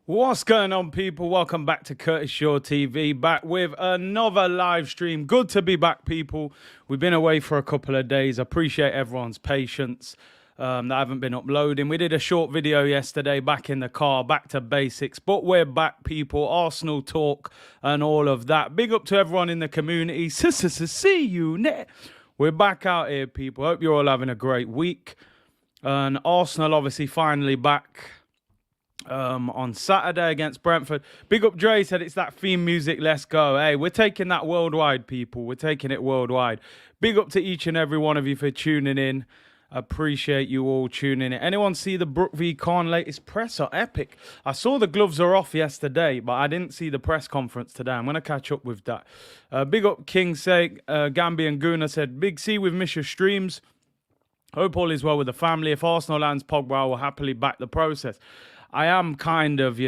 What's going on, people? Welcome back to Curtis Shaw TV, back with another live stream. Good to be back, people. We've been away for a couple of days. I appreciate everyone's patience that I haven't been uploading. We did a short video yesterday, back in the car, back to basics, but we're back, people. Arsenal talk and all of that. Big up to everyone in the community. See you next. We're back out here, people. Hope you're all having a great week. And Arsenal obviously finally back on Saturday against Brentford. Big up Dre, said it's that theme music, let's go. Hey, we're taking that worldwide, people. We're taking it worldwide. Big up to each and every one of you for tuning in. Appreciate you all tuning in. Anyone see the Brook v. Khan latest presser? Epic. I saw the gloves are off yesterday, but I didn't see the press conference today. I'm going to catch up with that. Big up King Seg, Gambi and Guna said, Big C with Misha Streams. Hope all is well with the family. If Arsenal lands Pogba, I will happily back the process. I am kind of,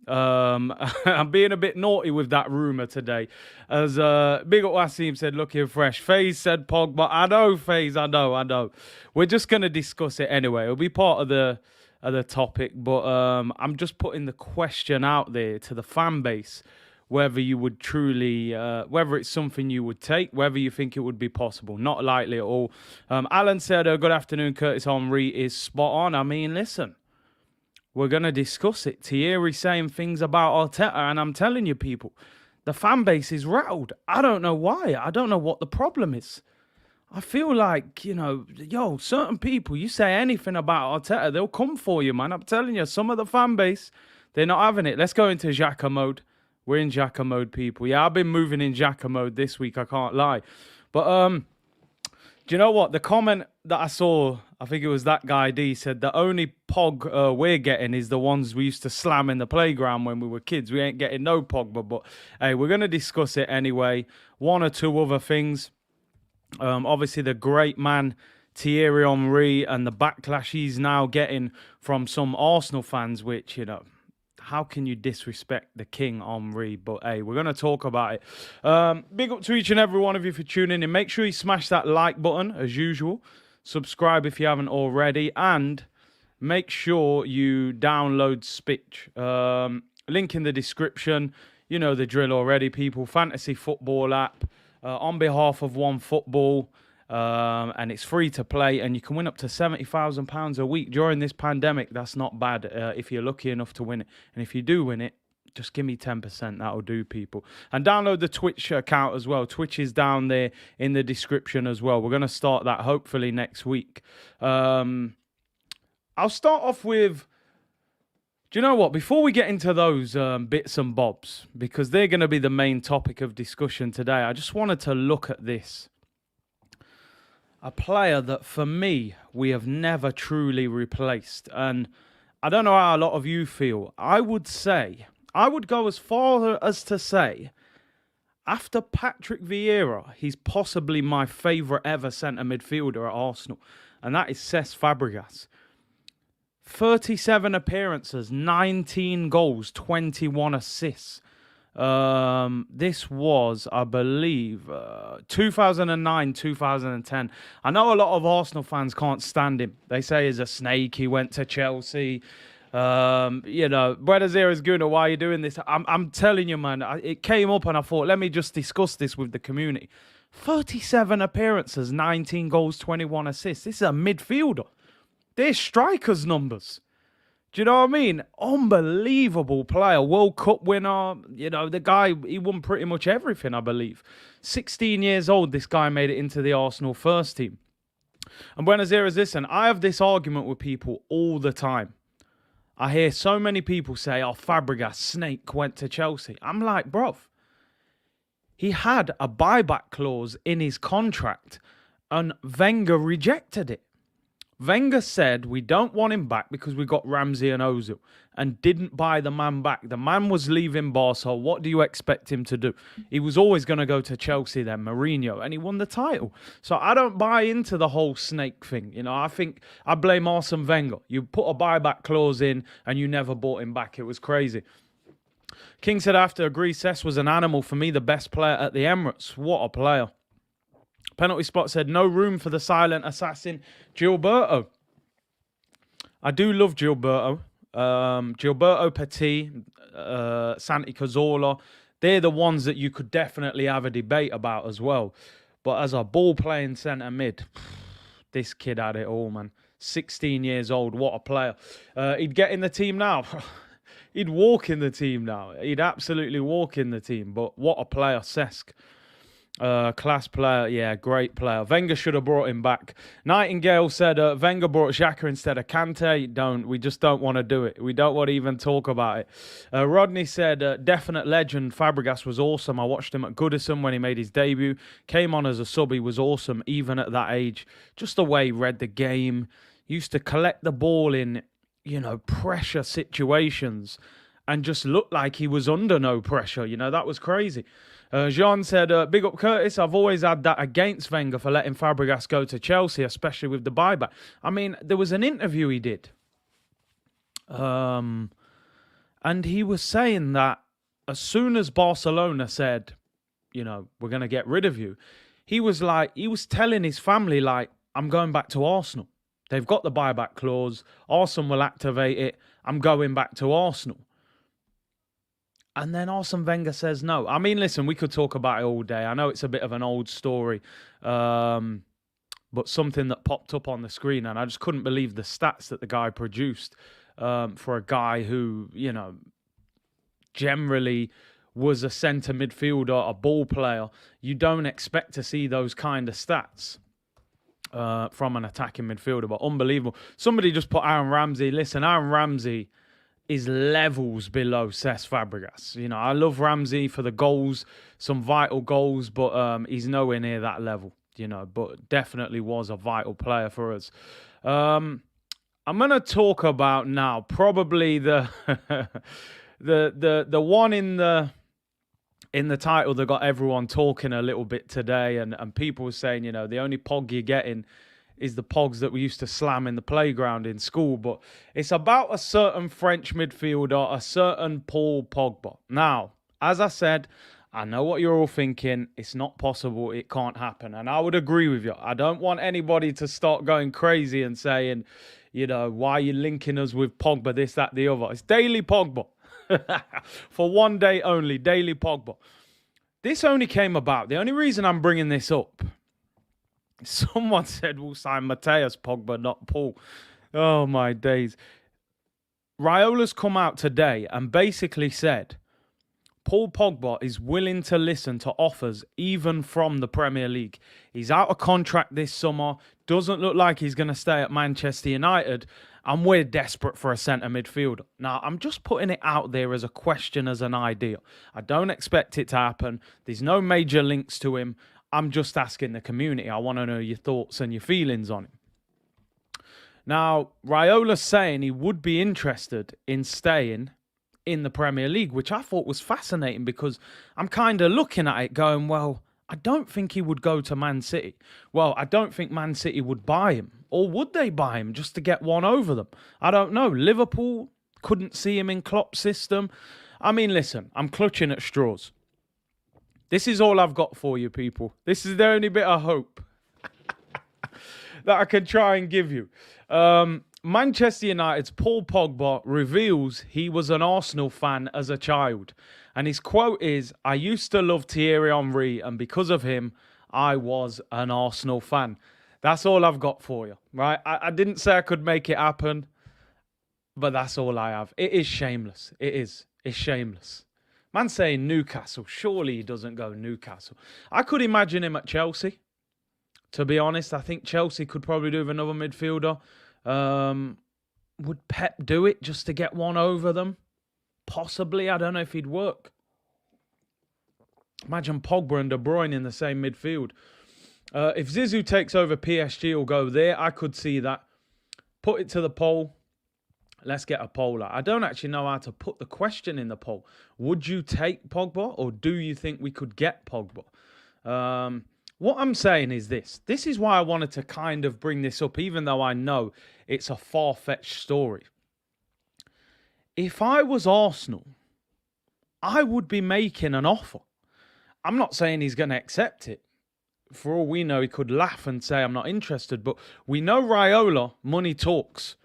I'm being a bit naughty with that rumour today. As Big up Wasim said, looking fresh. FaZe said Pogba. I know, FaZe, I know. We're just going to discuss it anyway. It'll be part of the topic, but I'm just putting the question out there to the fan base, whether you would truly, whether it's something you would take, whether you think it would be possible. Not likely at all. Alan said, good afternoon, Curtis Henry is spot on. I mean, listen. We're going to discuss it. Thierry saying things about Arteta, and I'm telling you, people, the fan base is rattled. I don't know why. I don't know what the problem is. I feel like, certain people, you say anything about Arteta, they'll come for you, man. I'm telling you, some of the fan base, they're not having it. Let's go into Xhaka mode. We're in Xhaka mode, people. Yeah, I've been moving in Xhaka mode this week, I can't lie. But, do you know what? The comment that I saw, I think it was that guy D, said the only Pog we're getting is the ones we used to slam in the playground when we were kids. We ain't getting no Pogba, but hey, we're going to discuss it anyway. One or two other things. Obviously, the great man Thierry Henry and the backlash he's now getting from some Arsenal fans, which, how can you disrespect the King Henry? But hey, we're going to talk about it. Big up to each and every one of you for tuning in. Make sure you smash that like button as usual. Subscribe if you haven't already. And make sure you download Spitch. Link in the description. You know the drill already, people. Fantasy football app. On behalf of OneFootball. And it's free to play, and you can win up to £70,000 a week during this pandemic. That's not bad if you're lucky enough to win it. And if you do win it, just give me 10%. That'll do, people. And download the Twitch account as well. Twitch is down there in the description as well. We're going to start that hopefully next week. I'll start off with, do you know what? Before we get into those bits and bobs, because they're going to be the main topic of discussion today, I just wanted to look at this. A player that, for me, we have never truly replaced. And I don't know how a lot of you feel. I would go as far as to say, after Patrick Vieira, he's possibly my favourite ever centre midfielder at Arsenal. And that is Cesc Fabregas. 37 appearances, 19 goals, 21 assists. This was, I believe, 2009, 2010. I know a lot of Arsenal fans can't stand him. They say he's a snake. He went to Chelsea. Buenos Aires Guna, why are you doing this? I'm telling you, man, it came up and I thought, let me just discuss this with the community. 37 appearances, 19 goals, 21 assists. This is a midfielder. They're strikers' numbers. Do you know what I mean? Unbelievable player. World Cup winner. The guy, he won pretty much everything, I believe. 16 years old, this guy made it into the Arsenal first team. And Buenos Aires, listen, I have this argument with people all the time. I hear so many people say, oh, Fabregas, snake, went to Chelsea. I'm like, bruv, he had a buyback clause in his contract and Wenger rejected it. Wenger said, we don't want him back because we got Ramsey and Ozil, and didn't buy the man back. The man was leaving Barca. What do you expect him to do? He was always going to go to Chelsea then, Mourinho, and he won the title. So I don't buy into the whole snake thing. I think I blame Arsene Wenger. You put a buyback clause in and you never bought him back. It was crazy. King said, I have to agree, Cesc was an animal. For me, the best player at the Emirates. What a player. Penalty Spot said, no room for the silent assassin, Gilberto. I do love Gilberto. Gilberto Petit, Santi Cazorla, they're the ones that you could definitely have a debate about as well. But as a ball-playing centre mid, this kid had it all, man. 16 years old, what a player. He'd get in the team now. He'd walk in the team now. He'd absolutely walk in the team. But what a player, Cesc. Class player, yeah, great player. Wenger should have brought him back. Nightingale said Wenger brought Xhaka instead of Kante. We just don't want to do it. We don't want to even talk about it. Rodney said definite legend. Fabregas was awesome. I watched him at Goodison when he made his debut. Came on as a sub. He was awesome even at that age. Just the way he read the game. Used to collect the ball in, pressure situations and just looked like he was under no pressure. That was crazy. Jean said, big up Curtis, I've always had that against Wenger for letting Fabregas go to Chelsea, especially with the buyback. I mean, there was an interview he did. And he was saying that as soon as Barcelona said, we're going to get rid of you, he was telling his family, I'm going back to Arsenal. They've got the buyback clause. Arsenal will activate it. I'm going back to Arsenal. And then Arsene Wenger says no. I mean, listen, we could talk about it all day. I know it's a bit of an old story, but something that popped up on the screen, and I just couldn't believe the stats that the guy produced for a guy who, generally was a centre midfielder, a ball player. You don't expect to see those kind of stats from an attacking midfielder, but unbelievable. Somebody just put Aaron Ramsey. Listen, Aaron Ramsey is levels below Cesc Fabregas. I love Ramsey for the goals, some vital goals, but he's nowhere near that level, but definitely was a vital player for us. I'm going to talk about now probably the the one in the title that got everyone talking a little bit today, and people were saying, the only Pog you're getting is the Pogs that we used to slam in the playground in school. But it's about a certain French midfielder, a certain Paul Pogba. Now, as I said, I know what you're all thinking. It's not possible. It can't happen. And I would agree with you. I don't want anybody to start going crazy and saying, why are you linking us with Pogba, this, that, the other. It's daily Pogba. For one day only, daily Pogba. This only came about. The only reason I'm bringing this up, someone said we'll sign Mateus Pogba, not Paul. Oh, my days. Raiola's come out today and basically said Paul Pogba is willing to listen to offers even from the Premier League. He's out of contract this summer. Doesn't look like he's going to stay at Manchester United. And we're desperate for a centre midfielder. Now, I'm just putting it out there as a question, as an idea. I don't expect it to happen. There's no major links to him. I'm just asking the community. I want to know your thoughts and your feelings on him. Now, Raiola's saying he would be interested in staying in the Premier League, which I thought was fascinating because I'm kind of looking at it going, well, I don't think he would go to Man City. Well, I don't think Man City would buy him. Or would they buy him just to get one over them? I don't know. Liverpool couldn't see him in Klopp's system. I mean, listen, I'm clutching at straws. This is all I've got for you, people. This is the only bit of hope that I can try and give you. Manchester United's Paul Pogba reveals he was an Arsenal fan as a child. And his quote is, I used to love Thierry Henry, and because of him, I was an Arsenal fan. That's all I've got for you, right? I didn't say I could make it happen, but that's all I have. It is shameless. It is. It's shameless. Man saying Newcastle. Surely he doesn't go Newcastle. I could imagine him at Chelsea. To be honest, I think Chelsea could probably do with another midfielder. Would Pep do it just to get one over them? Possibly. I don't know if he'd work. Imagine Pogba and De Bruyne in the same midfield. If Zizou takes over PSG, he'll go there. I could see that. Put it to the poll. Let's get a poll out. I don't actually know how to put the question in the poll. Would you take Pogba, or do you think we could get Pogba? What I'm saying is this. This is why I wanted to kind of bring this up, even though I know it's a far-fetched story. If I was Arsenal, I would be making an offer. I'm not saying he's going to accept it. For all we know, he could laugh and say, I'm not interested. But we know Raiola, money talks.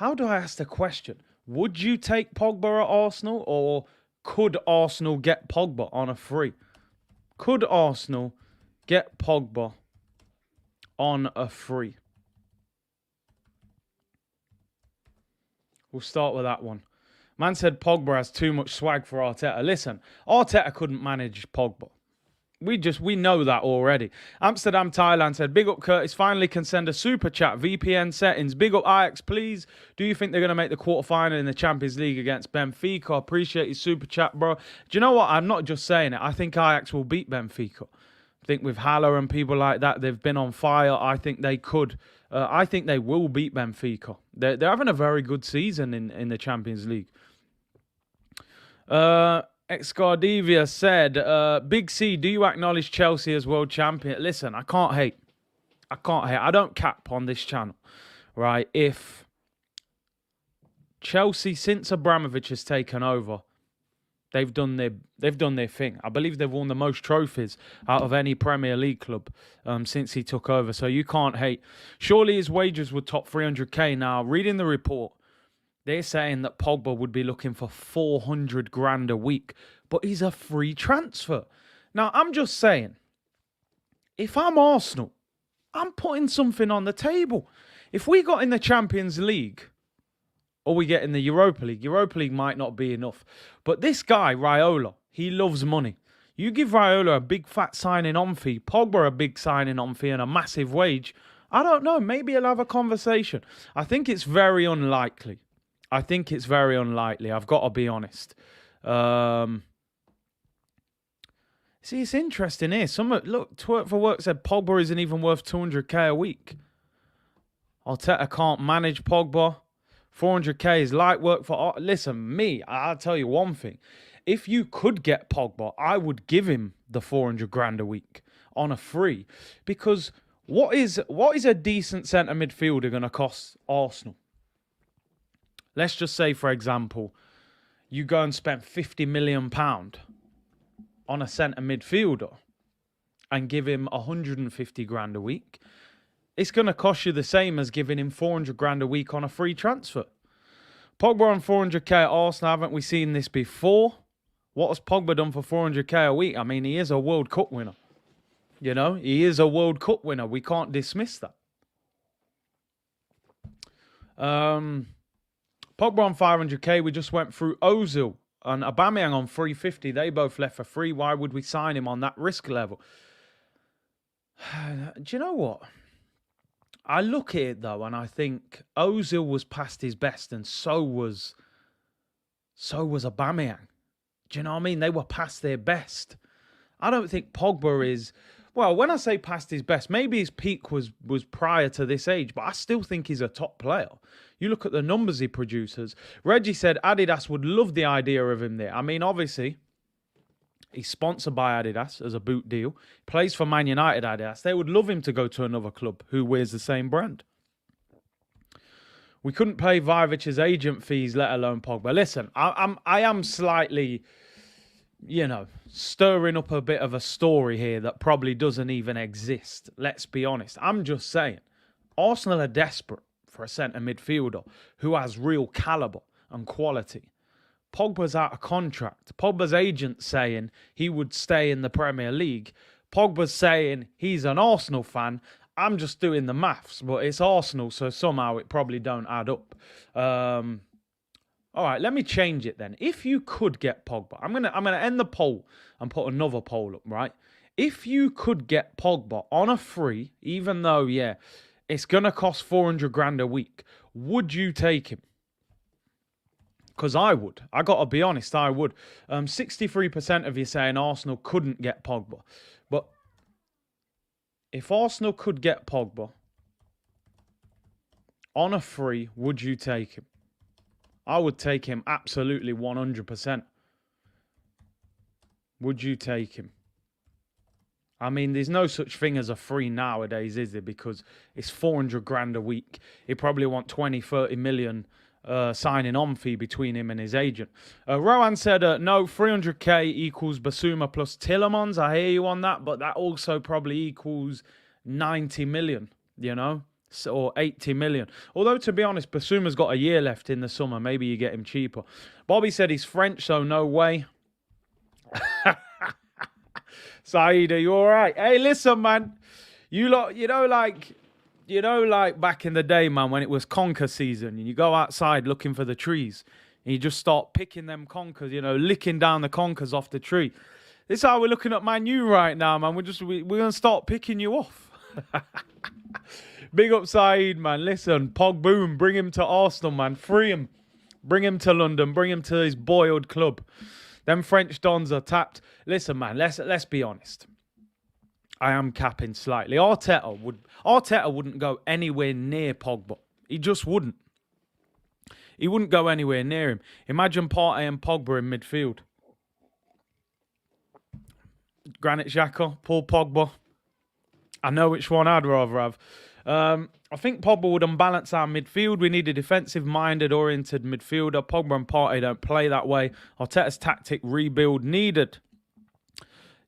How do I ask the question? Would you take Pogba at Arsenal, or could Arsenal get Pogba on a free? Could Arsenal get Pogba on a free? We'll start with that one. Man said Pogba has too much swag for Arteta. Listen, Arteta couldn't manage Pogba. We know that already. Amsterdam, Thailand said, big up Curtis, finally can send a super chat. VPN settings. Big up Ajax, please. Do you think they're going to make the quarterfinal in the Champions League against Benfica? I appreciate your super chat, bro. Do you know what? I'm not just saying it. I think Ajax will beat Benfica. I think with Haller and people like that, they've been on fire. I think they could. I think they will beat Benfica. They're having a very good season in the Champions League. Excardivia said, Big C, do you acknowledge Chelsea as world champion? Listen, I can't hate. I don't cap on this channel, right? If Chelsea, since Abramovich has taken over, they've done their thing. I believe they've won the most trophies out of any Premier League club since he took over. So you can't hate. Surely his wages would top 300k. Now, reading the report, they're saying that Pogba would be looking for 400 grand a week, but he's a free transfer. Now, I'm just saying, if I'm Arsenal, I'm putting something on the table. If we got in the Champions League, or we get in the Europa League might not be enough. But this guy, Raiola, he loves money. You give Raiola a big fat signing on fee, Pogba a big signing on fee and a massive wage, I don't know, maybe he'll have a conversation. I think it's very unlikely. I've got to be honest. See, it's interesting here. Look, Twerk for Work said Pogba isn't even worth 200k a week. Arteta can't manage Pogba. 400k is light work for... Listen, I'll tell you one thing. If you could get Pogba, I would give him the 400 grand a week on a free. Because what is a decent centre midfielder going to cost Arsenal? Let's just say, for example, you go and spend £50 million on a centre midfielder and give him 150 grand a week. It's going to cost you the same as giving him 400 grand a week on a free transfer. Pogba on 400k at Arsenal, haven't we seen this before? What has Pogba done for 400k a week? I mean, he is a World Cup winner. You know, he is a World Cup winner. We can't dismiss that. Pogba on 500k, we just went through Ozil and Aubameyang on 350. They both left for free. Why would we sign him on that risk level? Do you know what? I look at it, though, and I think Ozil was past his best, and so was Aubameyang. Do you know what I mean? They were past their best. I don't think Pogba is... Well, when I say past his best, maybe his peak was prior to this age, but I still think he's a top player. You look at the numbers he produces. Reggie said Adidas would love the idea of him there. I mean, obviously, he's sponsored by Adidas as a boot deal. Plays for Man United Adidas. They would love him to go to another club who wears the same brand. We couldn't pay Vivic's agent fees, let alone Pogba. Listen, I am slightly... stirring up a bit of a story here that probably doesn't even exist. Let's be honest. I'm just saying, Arsenal are desperate for a centre midfielder who has real calibre and quality. Pogba's out of contract. Pogba's agent saying he would stay in the Premier League. Pogba's saying he's an Arsenal fan. I'm just doing the maths, but it's Arsenal, so somehow it probably don't add up. All right, let me change it then. If you could get Pogba, I'm gonna end the poll and put another poll up, right? If you could get Pogba on a free, even though, it's gonna cost 400 grand a week, would you take him? Because I would. I gotta be honest, I would. 63% of you saying Arsenal couldn't get Pogba. But if Arsenal could get Pogba on a free, would you take him? I would take him absolutely 100%. Would you take him? I mean, there's no such thing as a free nowadays, is there? Because it's 400 grand a week. He probably want 20, 30 million signing on fee between him and his agent. Rowan said, no, 300k equals Basuma plus Tillemans. I hear you on that, but that also probably equals 90 million, or 80 million. Although, to be honest, Basuma's got a year left in the summer. Maybe you get him cheaper. Bobby said he's French, so no way. Saeed, are you all right? Hey, listen, man. You lot, like back in the day, man, when it was conker season and you go outside looking for the trees and you just start picking them conkers, licking down the conkers off the tree. This is how we're looking at Man U right now, man. We're going to start picking you off. Big up Saeed, man. Listen, Pogba, bring him to Arsenal, man. Free him. Bring him to London. Bring him to his boyhood club. Them French dons are tapped. Listen, man, let's be honest. I am capping slightly. Arteta wouldn't go anywhere near Pogba. He just wouldn't. He wouldn't go anywhere near him. Imagine Partey and Pogba in midfield. Granit Xhaka, Paul Pogba. I know which one I'd rather have. I think Pogba would unbalance our midfield. We need a defensive-minded, oriented midfielder. Pogba and Partey don't play that way. Arteta's tactic rebuild needed.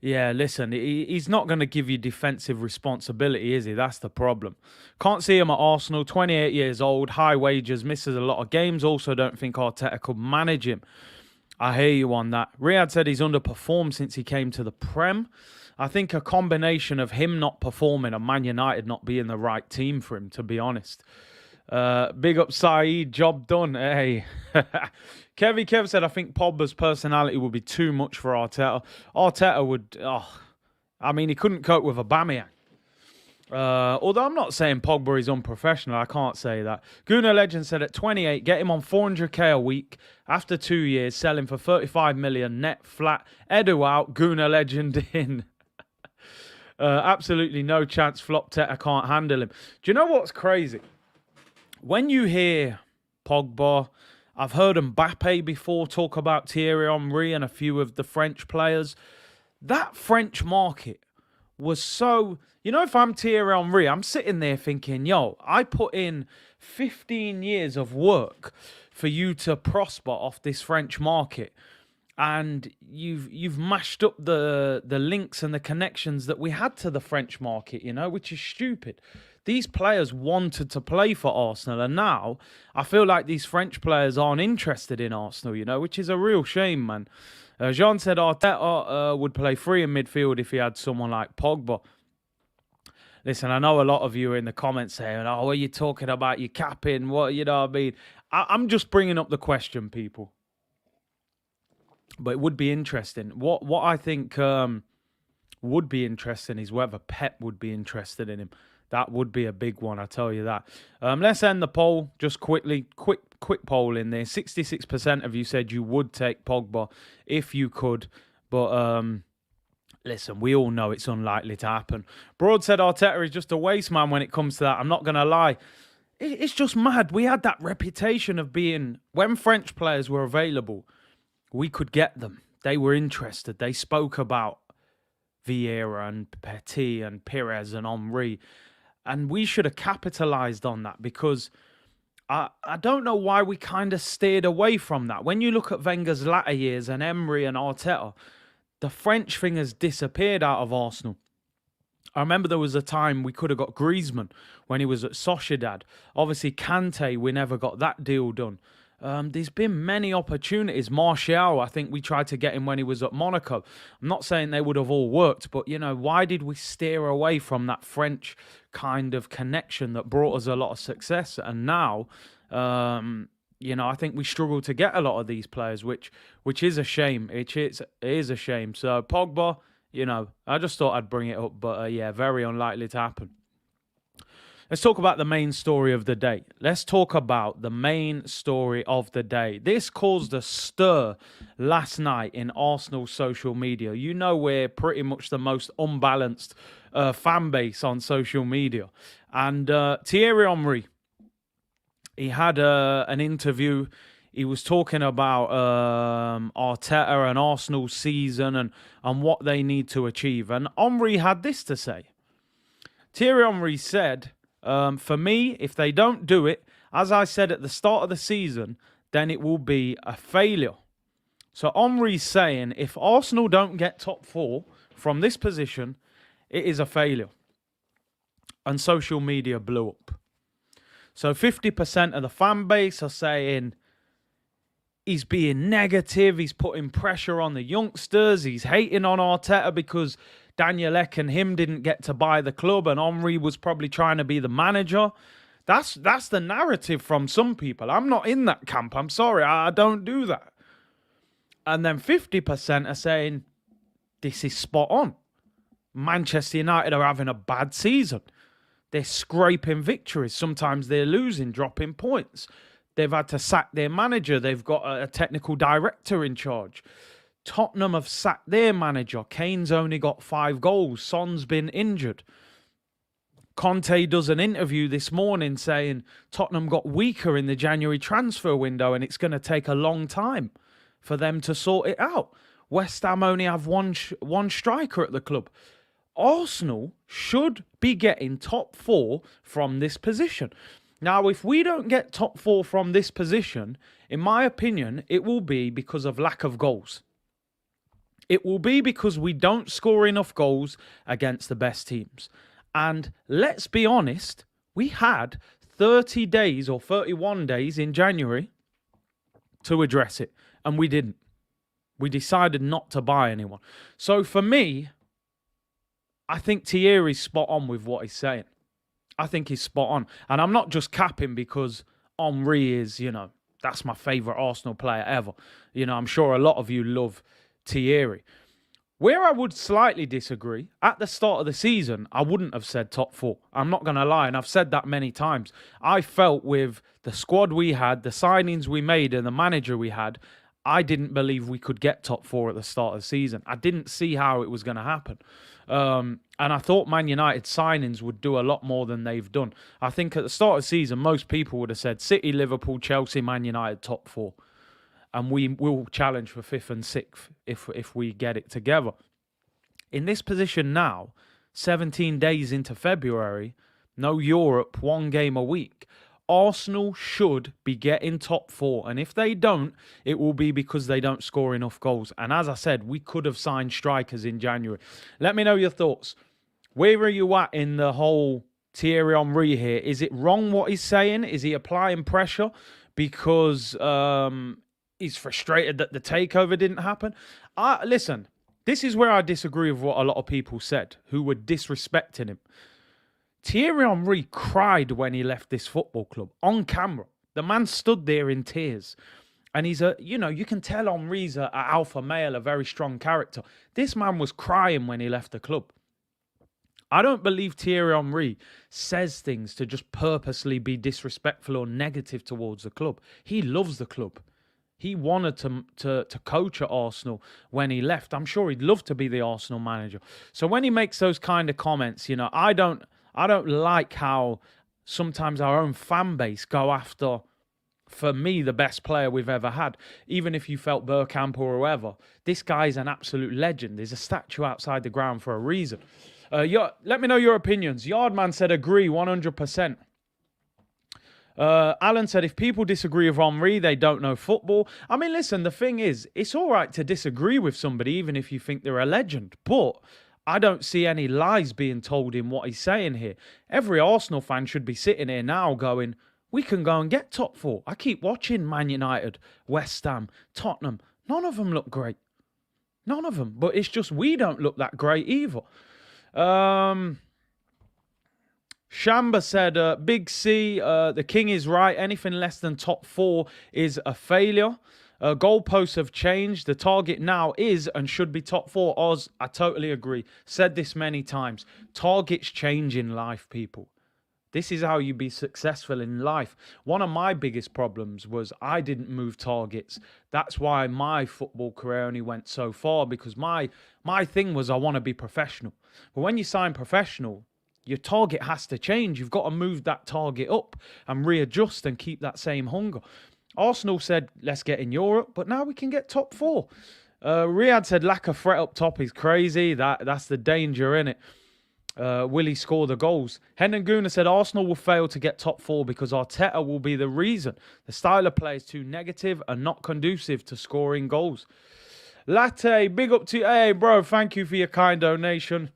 Yeah, listen, he's not going to give you defensive responsibility, is he? That's the problem. Can't see him at Arsenal. 28 years old, high wages, misses a lot of games. Also don't think Arteta could manage him. I hear you on that. Riyadh said he's underperformed since he came to the Prem. I think a combination of him not performing and Man United not being the right team for him, to be honest. Big up Saeed, job done. Hey. Kev said, I think Pogba's personality would be too much for Arteta. Arteta would, he couldn't cope with Aubameyang. Although I'm not saying Pogba is unprofessional, I can't say that. Guna Legend said at 28, get him on 400k a week. After 2 years, sell him for 35 million net flat. Edu out, Guna Legend in. Absolutely no chance. Flop Teta can't handle him. Do you know what's crazy? When you hear Pogba, I've heard Mbappe before talk about Thierry Henry and a few of the French players. That French market was so... if I'm Thierry Henry, I'm sitting there thinking, I put in 15 years of work for you to prosper off this French market. And you've mashed up the links and the connections that we had to the French market, which is stupid. These players wanted to play for Arsenal, and now I feel like these French players aren't interested in Arsenal, which is a real shame, man. Jean said Arteta would play free in midfield if he had someone like Pogba. Listen, I know a lot of you are in the comments saying, what are you talking about? You capping? What, I mean? I'm just bringing up the question, people. But it would be interesting. What I think would be interesting is whether Pep would be interested in him. That would be a big one, I tell you that. Let's end the poll just quickly. Quick poll in there. 66% of you said you would take Pogba if you could. But listen, we all know it's unlikely to happen. Broad said Arteta is just a waste man when it comes to that. I'm not going to lie. It's just mad. We had that reputation of being, when French players were available, we could get them. They were interested. They spoke about Vieira and Petit and Pires and Henry. And we should have capitalised on that because I don't know why we kind of steered away from that. When you look at Wenger's latter years and Emery and Arteta, the French thing has disappeared out of Arsenal. I remember there was a time we could have got Griezmann when he was at Sociedad. Obviously, Kante, we never got that deal done. There's been many opportunities. Martial, I think we tried to get him when he was at Monaco. I'm not saying they would have all worked, but, why did we steer away from that French kind of connection that brought us a lot of success? And now, I think we struggle to get a lot of these players, which is a shame. It is a shame. So, Pogba, I just thought I'd bring it up, but, very unlikely to happen. Let's talk about the main story of the day. Let's talk about the main story of the day. This caused a stir last night in Arsenal social media. We're pretty much the most unbalanced fan base on social media. And Thierry Henry, he had an interview. He was talking about Arteta and Arsenal's season and what they need to achieve. And Henry had this to say. Thierry Henry said... for me, if they don't do it, as I said at the start of the season, then it will be a failure. So Henry's saying if Arsenal don't get top 4 from this position, it is a failure. And social media blew up. So 50% of the fan base are saying he's being negative, he's putting pressure on the youngsters, he's hating on Arteta because Daniel Ek and him didn't get to buy the club and Henry was probably trying to be the manager. That's the narrative from some people. I'm not in that camp. I'm sorry, I don't do that. And then 50% are saying this is spot on. Manchester United are having a bad season. They're scraping victories. Sometimes they're losing, dropping points. They've had to sack their manager. They've got a technical director in charge. Tottenham have sacked their manager. Kane's only got 5 goals. Son's been injured. Conte does an interview this morning saying Tottenham got weaker in the January transfer window and it's going to take a long time for them to sort it out. West Ham only have one striker at the club. Arsenal should be getting top 4 from this position. Now, if we don't get top 4 from this position, in my opinion, it will be because of lack of goals. It will be because we don't score enough goals against the best teams. And let's be honest, we had 30 days or 31 days in January to address it, and we didn't. We decided not to buy anyone. So for me, I think Thierry's spot on with what he's saying. I think he's spot on. And I'm not just capping because Henry is, that's my favourite Arsenal player ever. I'm sure a lot of you love Thierry. Where I would slightly disagree, at the start of the season, I wouldn't have said top 4. I'm not going to lie, and I've said that many times. I felt with the squad we had, the signings we made, and the manager we had, I didn't believe we could get top 4 at the start of the season. I didn't see how it was going to happen. And I thought Man United signings would do a lot more than they've done. I think at the start of the season, most people would have said City, Liverpool, Chelsea, Man United, top 4. And we will challenge for 5th and 6th if we get it together. In this position now, 17 days into February, no Europe, 1 game a week, Arsenal should be getting top 4. And if they don't, it will be because they don't score enough goals. And as I said, we could have signed strikers in January. Let me know your thoughts. Where are you at in the whole Thierry Henry here? Is it wrong what he's saying? Is he applying pressure because he's frustrated that the takeover didn't happen? Listen, this is where I disagree with what a lot of people said who were disrespecting him. Thierry Henry cried when he left this football club on camera. The man stood there in tears. And he's you can tell Henry's an alpha male, a very strong character. This man was crying when he left the club. I don't believe Thierry Henry says things to just purposely be disrespectful or negative towards the club. He loves the club. He wanted to coach at Arsenal when he left. I'm sure he'd love to be the Arsenal manager. So when he makes those kind of comments, I don't like how sometimes our own fan base go after, for me, the best player we've ever had. Even if you felt Bergkamp or whoever, this guy's an absolute legend. There's a statue outside the ground for a reason. Let me know your opinions. Yardman said agree 100%. Alan said, if people disagree with Henry, they don't know football. I mean, listen, the thing is, it's all right to disagree with somebody, even if you think they're a legend. But I don't see any lies being told in what he's saying here. Every Arsenal fan should be sitting here now going, we can go and get top 4. I keep watching Man United, West Ham, Tottenham. None of them look great. None of them. But it's just we don't look that great either. Shamba said, Big C, the king is right. Anything less than top 4 is a failure. Goalposts have changed. The target now is and should be top 4. Oz, I totally agree. Said this many times. Targets change in life, people. This is how you be successful in life. One of my biggest problems was I didn't move targets. That's why my football career only went so far, because my thing was I want to be professional. But when you sign professional, your target has to change. You've got to move that target up and readjust and keep that same hunger. Arsenal said, let's get in Europe, but now we can get top 4. Riyadh said, lack of threat up top is crazy. That's the danger in it. Will he score the goals? Hendon said, Arsenal will fail to get top 4 because Arteta will be the reason. The style of play is too negative and not conducive to scoring goals. Latte, big up to you. Hey, bro, thank you for your kind donation.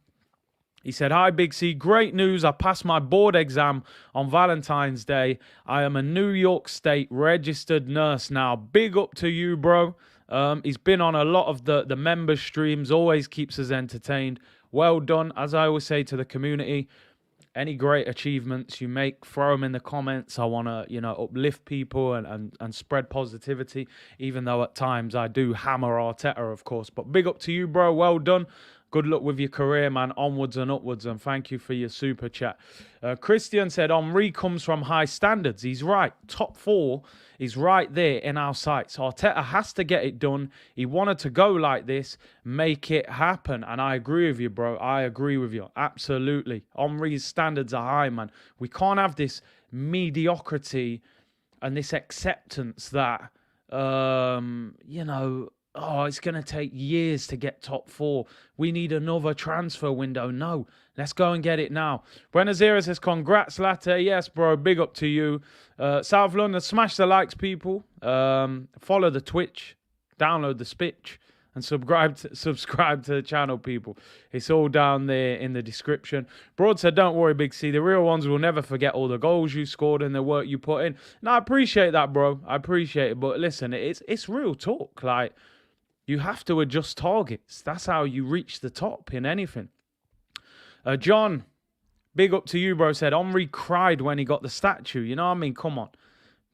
He said, "Hi, Big C. Great news. I passed my board exam on Valentine's Day. I am a New York State registered nurse now. Big up to you, bro." He's been on a lot of the member streams, always keeps us entertained. Well done. As I always say to the community, any great achievements you make, throw them in the comments. I want to, uplift people and spread positivity, even though at times I do hammer Arteta, of course. But big up to you, bro. Well done. Good luck with your career, man. Onwards and upwards. And thank you for your super chat. Christian said, Henry comes from high standards. He's right. Top 4 is right there in our sights. Arteta has to get it done. He wanted to go like this, make it happen. And I agree with you, bro. I agree with you. Absolutely. Henry's standards are high, man. We can't have this mediocrity and this acceptance that, it's going to take years to get top 4. We need another transfer window. No, let's go and get it now. Buenos Aires says, congrats, Latte. Yes, bro, big up to you. South London, smash the likes, people. Follow the Twitch, download the Spitch, and subscribe to the channel, people. It's all down there in the description. Broad said, don't worry, Big C. The real ones will never forget all the goals you scored and the work you put in. No, I appreciate that, bro. I appreciate it. But listen, it's real talk. Like, you have to adjust targets. That's how you reach the top in anything. John, big up to you, bro, said, Henry cried when he got the statue. You know what I mean? Come on.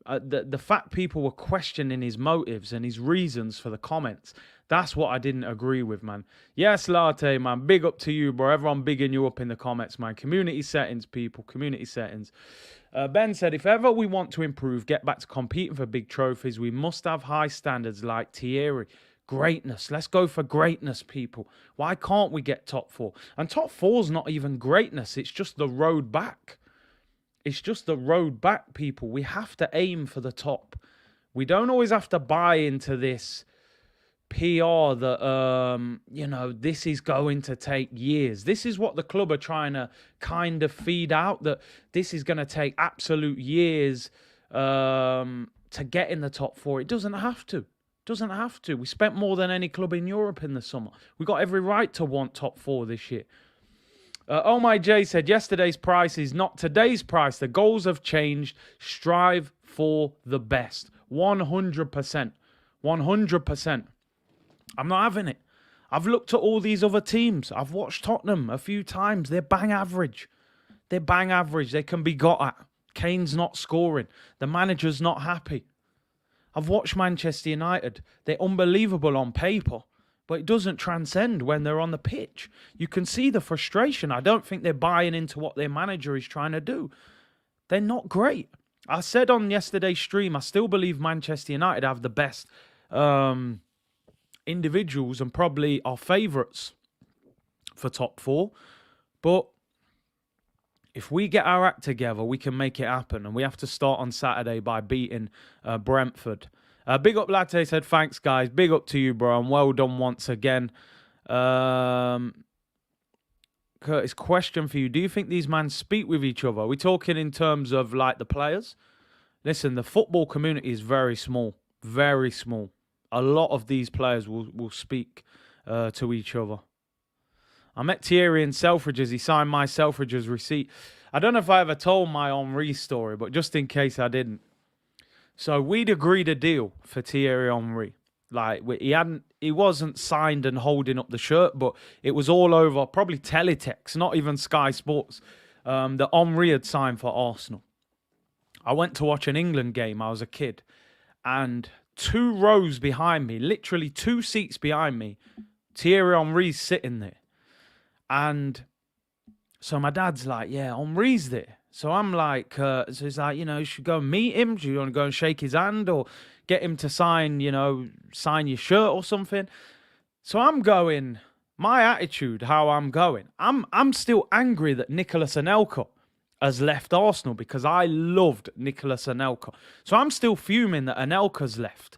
The fact people were questioning his motives and his reasons for the comments, that's what I didn't agree with, man. Yes, Latte, man. Big up to you, bro. Everyone bigging you up in the comments, man. Community settings, people. Community settings. Ben said, if ever we want to improve, get back to competing for big trophies, we must have high standards like Thierry. Greatness. Let's go for greatness, people. Why can't we get top 4? And top 4's not even greatness. It's just the road back. It's just the road back, people. We have to aim for the top. We don't always have to buy into this PR that, this is going to take years. This is what the club are trying to kind of feed out, that this is going to take absolute years to get in the top 4. It doesn't have to. Doesn't have to. We spent more than any club in Europe in the summer. We got every right to want top 4 this year. Oh My J said, yesterday's price is not today's price. The goals have changed. Strive for the best. 100%. 100%. I'm not having it. I've looked at all these other teams. I've watched Tottenham a few times. They're bang average. They're bang average. They can be got at. Kane's not scoring. The manager's not happy. I've watched Manchester United. They're unbelievable on paper, but it doesn't transcend when they're on the pitch. You can see the frustration. I don't think they're buying into what their manager is trying to do. They're not great. I said on yesterday's stream, I still believe Manchester United have the best individuals and probably are favourites for top 4. But if we get our act together, we can make it happen. And we have to start on Saturday by beating Brentford. Big up Latte said, thanks, guys. Big up to you, bro. And well done once again. Curtis, question for you. Do you think these men speak with each other? Are we talking in terms of, like, the players? Listen, the football community is very small. Very small. A lot of these players will speak to each other. I met Thierry in Selfridges. He signed my Selfridges receipt. I don't know if I ever told my Henry story, but just in case I didn't. So we'd agreed a deal for Thierry Henry. Like, he wasn't signed and holding up the shirt, but it was all over, probably Teletext, not even Sky Sports, that Henry had signed for Arsenal. I went to watch an England game. I was a kid. And 2 rows behind me, literally 2 seats behind me, Thierry Henry's sitting there. And so my dad's like, yeah, Henry's there. So I'm like, so he's like, you should go and meet him. Do you want to go and shake his hand or get him to sign your shirt or something? So I'm going, my attitude, how I'm going, I'm still angry that Nicolas Anelka has left Arsenal because I loved Nicolas Anelka. So I'm still fuming that Anelka's left.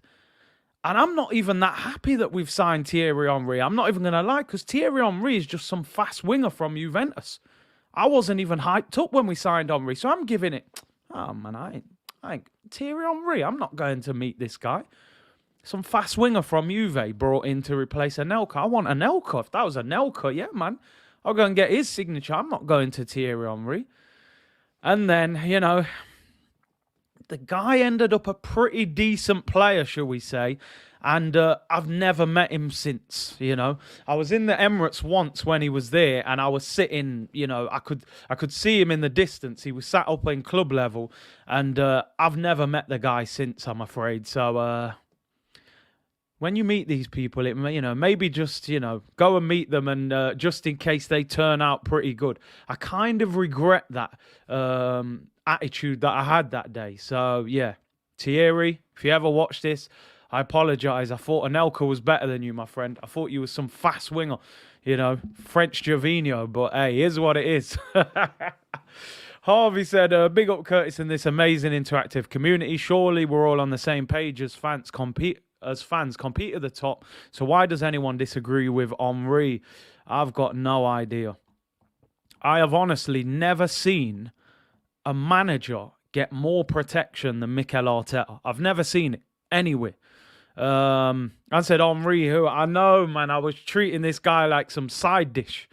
And I'm not even that happy that we've signed Thierry Henry. I'm not even going to lie, because Thierry Henry is just some fast winger from Juventus. I wasn't even hyped up when we signed Henry. So I'm giving it, oh man, I ain't Thierry Henry. I'm not going to meet this guy. Some fast winger from Juve brought in to replace Anelka. I want Anelka. If that was Anelka, yeah, man. I'll go and get his signature. I'm not going to Thierry Henry. And then, you know, the guy ended up a pretty decent player, shall we say. And I've never met him since, you know. I was in the Emirates once when he was there, and I was sitting, you know, I could see him in the distance. He was sat up in club level, and I've never met the guy since, I'm afraid. So when you meet these people, it, you know, maybe just, you know, go and meet them, and just in case they turn out pretty good. I kind of regret that attitude that I had that day. So yeah, Thierry, if you ever watch this, I apologise. I thought Anelka was better than you, my friend. I thought you was some fast winger, you know, French Gervinho. But hey, here's what it is. Harvey said, big up Curtis in this amazing interactive community. Surely we're all on the same page as fans compete at the top. So why does anyone disagree with Henry? I've got no idea. I have honestly never seen a manager get more protection than Mikel Arteta. I've never seen it anywhere. I said Henry, who I know, man, I was treating this guy like some side dish.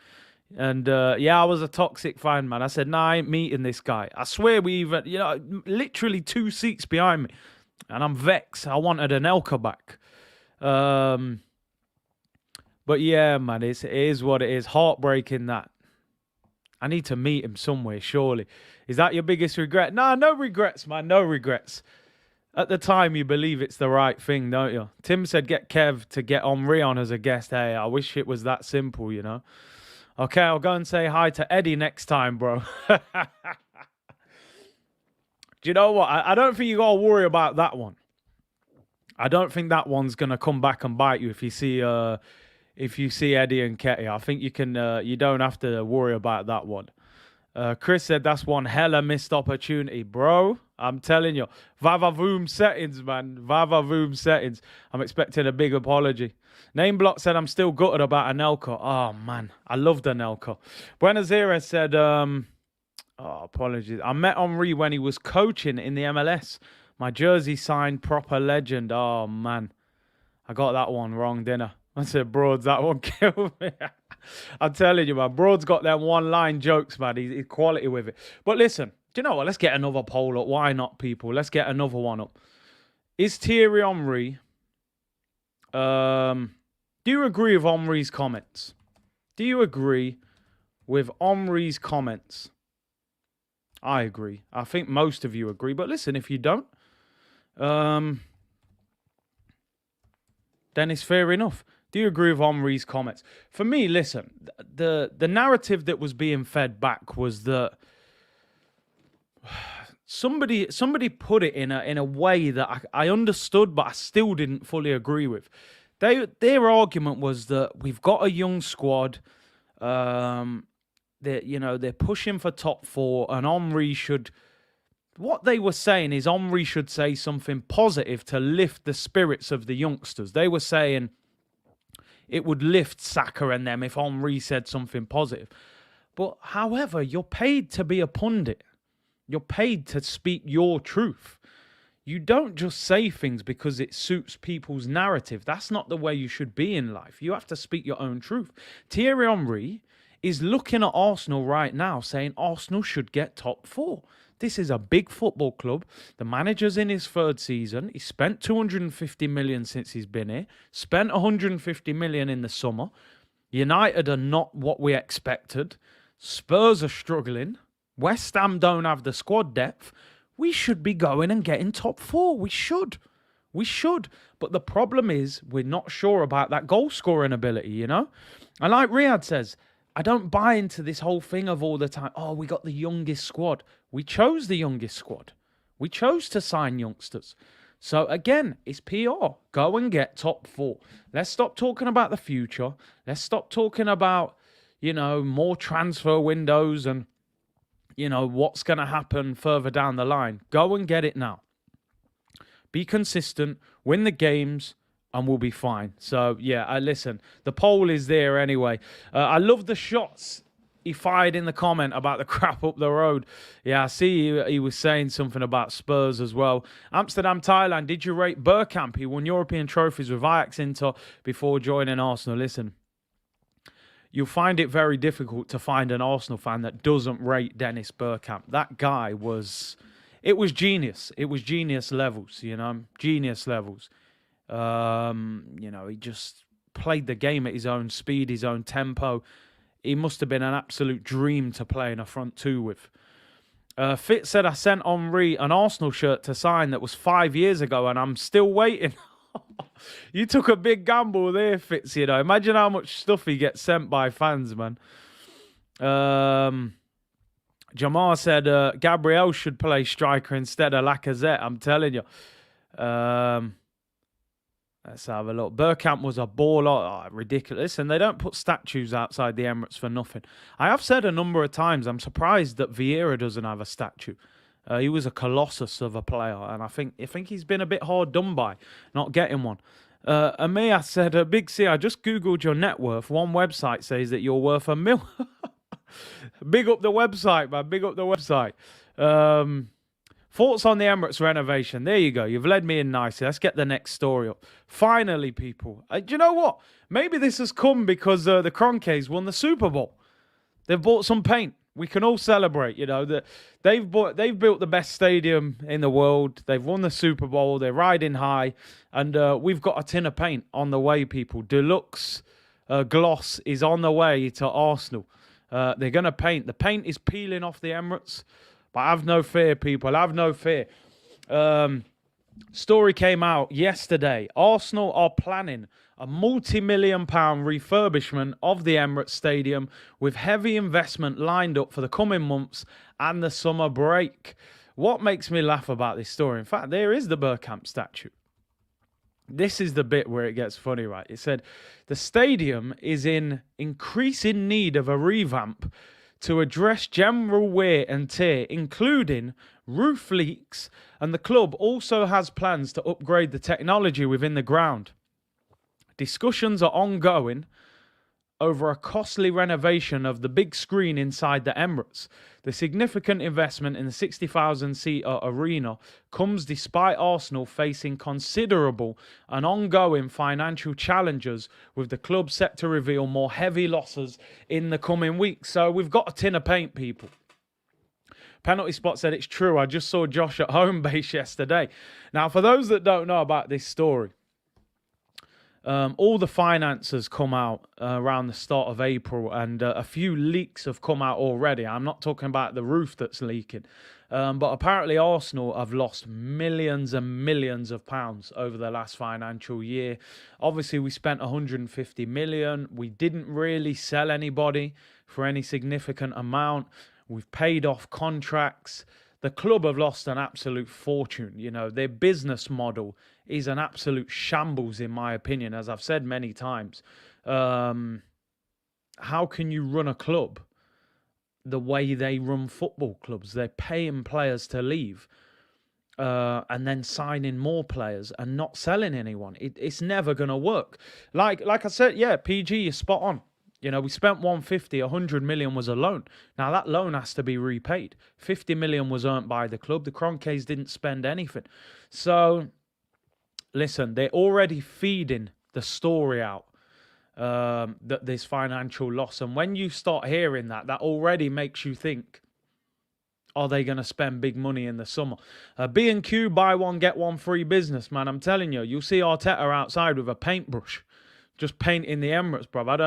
And yeah, I was a toxic fan, man. I said, nah, I ain't meeting this guy. I swear we even, you know, literally 2 seats behind me. And I'm vexed. I wanted Anelka back. But yeah, man, it is what it is. Heartbreaking that. I need to meet him somewhere, surely. Is that your biggest regret? Nah, no regrets, man. No regrets. At the time, you believe it's the right thing, don't you? Tim said, get Kev to get Henry on as a guest. Hey, I wish it was that simple, you know? Okay, I'll go and say hi to Eddie next time, bro. Do you know what? I don't think you got to worry about that one. I don't think that one's going to come back and bite you if you see Eddie and Ketty. I think you can. You don't have to worry about that one. Chris said that's one hella missed opportunity, bro. I'm telling you. Vavavoom settings, man. Vavavoom settings. I'm expecting a big apology. Nameblock said I'm still gutted about Anelka. Oh, man. I loved Anelka. Buenos Aires said, apologies. I met Henry when he was coaching in the MLS. My jersey signed proper legend. Oh, man. I got that one wrong, didn't I? I said, Broads, that one killed me. I'm telling you, man. Broad's got them one-line jokes, man. He's quality with it. But listen, do you know what? Let's get another poll up. Why not, people? Let's get another one up. Is Thierry Henry... do you agree with Henry's comments? Do you agree with Henry's comments? I agree. I think most of you agree. But listen, if you don't, then it's fair enough. Do you agree with Henry's comments? For me, listen, the narrative that was being fed back was that somebody put it in a way that I understood, but I still didn't fully agree with. Their argument was that we've got a young squad. They're pushing for top 4, and Henry should. What they were saying is Henry should say something positive to lift the spirits of the youngsters. They were saying it would lift Saka and them if Henry said something positive. But however, you're paid to be a pundit. You're paid to speak your truth. You don't just say things because it suits people's narrative. That's not the way you should be in life. You have to speak your own truth. Thierry Henry is looking at Arsenal right now saying Arsenal should get top 4. This is a big football club. The manager's in his 3rd season. He spent 250 million since he's been here. Spent 150 million in the summer. United are not what we expected. Spurs are struggling. West Ham don't have the squad depth. We should be going and getting top 4. We should. But the problem is we're not sure about that goal scoring ability, you know? And like Riyadh says, I don't buy into this whole thing of all the time, oh, we got the youngest squad. We chose the youngest squad. We chose to sign youngsters. So again, it's PR. Go and get top 4. Let's stop talking about the future. Let's stop talking about, more transfer windows and, what's going to happen further down the line. Go and get it now. Be consistent, win the games, and we'll be fine. So, yeah, listen, the poll is there anyway. I love the shots he fired in the comment about the crap up the road. Yeah, I see he was saying something about Spurs as well. Amsterdam, Thailand, did you rate Bergkamp? He won European trophies with Ajax Inter before joining Arsenal. Listen, you'll find it very difficult to find an Arsenal fan that doesn't rate Dennis Bergkamp. That guy was, it was genius. It was genius levels, you know, genius levels. You know, he just played the game at his own speed, his own tempo. He must have been an absolute dream to play in a front two with. Fitz said, I sent Henry an Arsenal shirt to sign that was 5 years ago and I'm still waiting. You took a big gamble there, Fitz, you know. Imagine how much stuff he gets sent by fans, man. Jamar said, Gabriel should play striker instead of Lacazette. I'm telling you. Let's have a look. Bergkamp was a baller. Oh, ridiculous. And they don't put statues outside the Emirates for nothing. I have said a number of times, I'm surprised that Vieira doesn't have a statue. He was a colossus of a player. And I think he's been a bit hard done by not getting one. Amir said, Big C, I just Googled your net worth. One website says that you're worth $1 million. Big up the website, man. Big up the website. Thoughts on the Emirates renovation? There you go. You've led me in nicely. Let's get the next story up. Finally, people. Do you know what? Maybe this has come because the Kroenkes won the Super Bowl. They've bought some paint. We can all celebrate, you know. They've built the best stadium in the world. They've won the Super Bowl. They're riding high. And we've got a tin of paint on the way, people. Deluxe gloss is on the way to Arsenal. They're going to paint. The paint is peeling off the Emirates. But have no fear, people. Have no fear. Story came out yesterday. Arsenal are planning a multi-million-pound refurbishment of the Emirates Stadium with heavy investment lined up for the coming months and the summer break. What makes me laugh about this story? In fact, there is the Bergkamp statue. This is the bit where it gets funny, right? It said, the stadium is in increasing need of a revamp to address general wear and tear, including roof leaks, and the club also has plans to upgrade the technology within the ground. Discussions are ongoing over a costly renovation of the big screen inside the Emirates. The significant investment in the 60,000-seater arena comes despite Arsenal facing considerable and ongoing financial challenges, with the club set to reveal more heavy losses in the coming weeks. So we've got a tin of paint, people. Penalty Spot said it's true. I just saw Josh at home base yesterday. Now, for those that don't know about this story, all the finances come out around the start of April, and a few leaks have come out already. I'm not talking about the roof that's leaking, but apparently Arsenal have lost millions and millions of pounds over the last financial year. Obviously, we spent 150 million. We didn't really sell anybody for any significant amount. We've paid off contracts. The club have lost an absolute fortune. You know, their business model is an absolute shambles, in my opinion, as I've said many times. How can you run a club the way they run football clubs? They're paying players to leave and then signing more players and not selling anyone. It's never going to work. Like I said, yeah, PG, you're spot on. You know, we spent 150, 100 million was a loan. Now, that loan has to be repaid. 50 million was earned by the club. The Kroenkes didn't spend anything. So, listen, they're already feeding the story out that there's financial loss. And when you start hearing that already makes you think, are they going to spend big money in the summer? B&Q, buy one, get one free business, man. I'm telling you, you'll see Arteta outside with a paintbrush. Just painting the Emirates, bro. I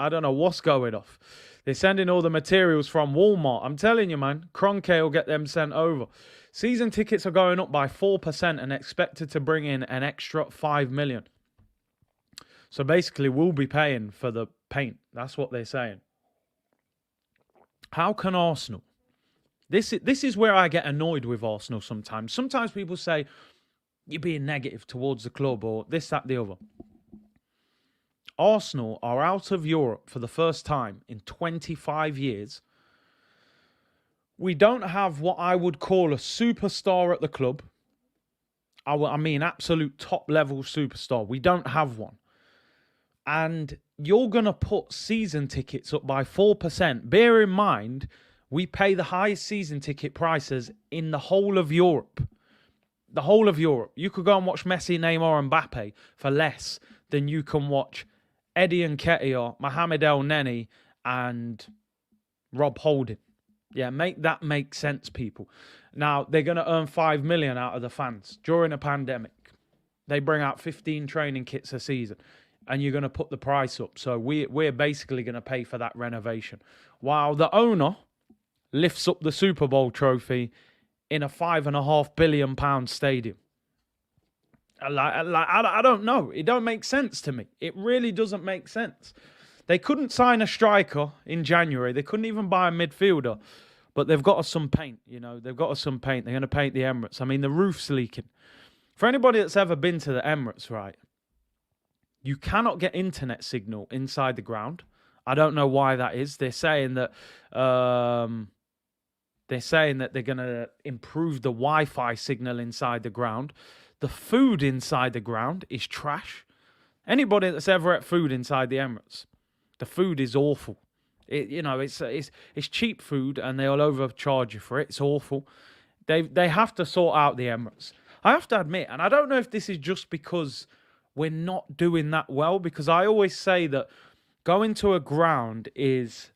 don't know what's going off. They're sending all the materials from Walmart. I'm telling you, man. Kroenke will get them sent over. Season tickets are going up by 4% and expected to bring in an extra 5 million. So basically, we'll be paying for the paint. That's what they're saying. How can Arsenal? This is where I get annoyed with Arsenal sometimes. Sometimes people say, you're being negative towards the club or this, that, the other. Arsenal are out of Europe for the first time in 25 years. We don't have what I would call a superstar at the club. I mean, absolute top-level superstar. We don't have one. And you're going to put season tickets up by 4%. Bear in mind, we pay the highest season ticket prices in the whole of Europe. The whole of Europe. You could go and watch Messi, Neymar and Mbappe for less than you can watch Eddie Nketiah, Mohamed El Neni, and Rob Holding. Yeah, make that make sense, people. Now, they're going to earn 5 million out of the fans during a pandemic. They bring out 15 training kits a season, and you're going to put the price up. So we're basically going to pay for that renovation. While the owner lifts up the Super Bowl trophy in a £5.5 billion stadium. I don't know. It don't make sense to me. It really doesn't make sense. They couldn't sign a striker in January. They couldn't even buy a midfielder. But they've got us some paint, you know. They've got us some paint. They're going to paint the Emirates. I mean, the roof's leaking. For anybody that's ever been to the Emirates, right, you cannot get internet signal inside the ground. I don't know why that is. They're saying that they're going to improve the Wi-Fi signal inside the ground. The food inside the ground is trash. Anybody that's ever ate food inside the Emirates, the food is awful. It's cheap food and they'll overcharge you for it. It's awful. They have to sort out the Emirates. I have to admit, and I don't know if this is just because we're not doing that well, because I always say that going to a ground is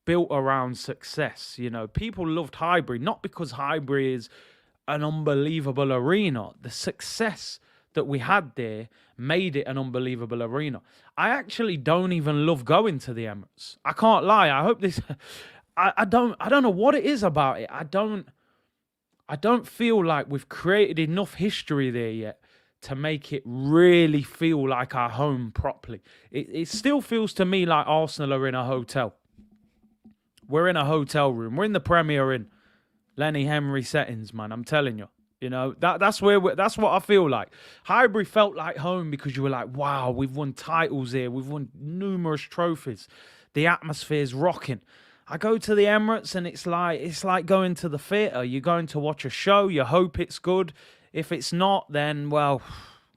built around success. You know, people loved Highbury, not because Highbury is an unbelievable arena. The success that we had there made it an unbelievable arena. I actually don't even love going to the Emirates. I can't lie. I hope this. I don't know what it is about it. I don't feel like we've created enough history there yet to make it really feel like our home properly. It still feels to me like Arsenal are in a hotel. We're in a hotel room. We're in the Premier Inn. Lenny Henry settings, man. I'm telling you. You know, that's what I feel like. Highbury felt like home because you were like, wow, we've won titles here. We've won numerous trophies. The atmosphere's rocking. I go to the Emirates and it's like going to the theatre. You're going to watch a show. You hope it's good. If it's not, then, well,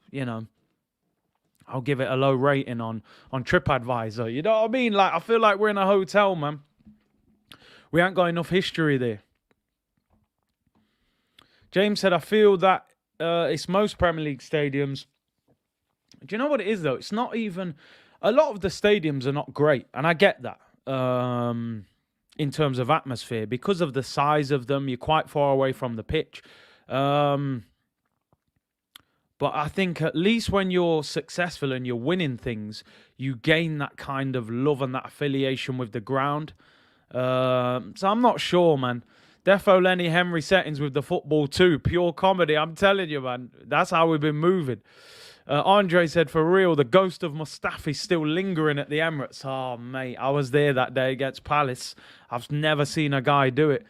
you know, I'll give it a low rating on TripAdvisor. You know what I mean? Like, I feel like we're in a hotel, man. We ain't got enough history there. James said, I feel that it's most Premier League stadiums. Do you know what it is, though? It's not even... A lot of the stadiums are not great, and I get that in terms of atmosphere. Because of the size of them, you're quite far away from the pitch. But I think at least when you're successful and you're winning things, you gain that kind of love and that affiliation with the ground. So I'm not sure, man. Defo Lenny Henry settings with the football too. Pure comedy. I'm telling you, man. That's how we've been moving. Andre said, for real, the ghost of Mustafi's still lingering at the Emirates. Oh, mate. I was there that day against Palace. I've never seen a guy do it.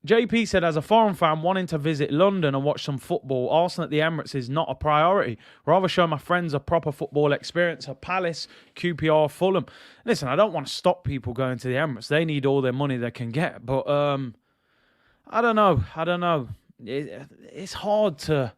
JP said, as a foreign fan wanting to visit London and watch some football, Arsenal at the Emirates is not a priority. Rather show my friends a proper football experience at Palace, QPR, Fulham. Listen, I don't want to stop people going to the Emirates. They need all their money they can get. But I don't know. It's hard to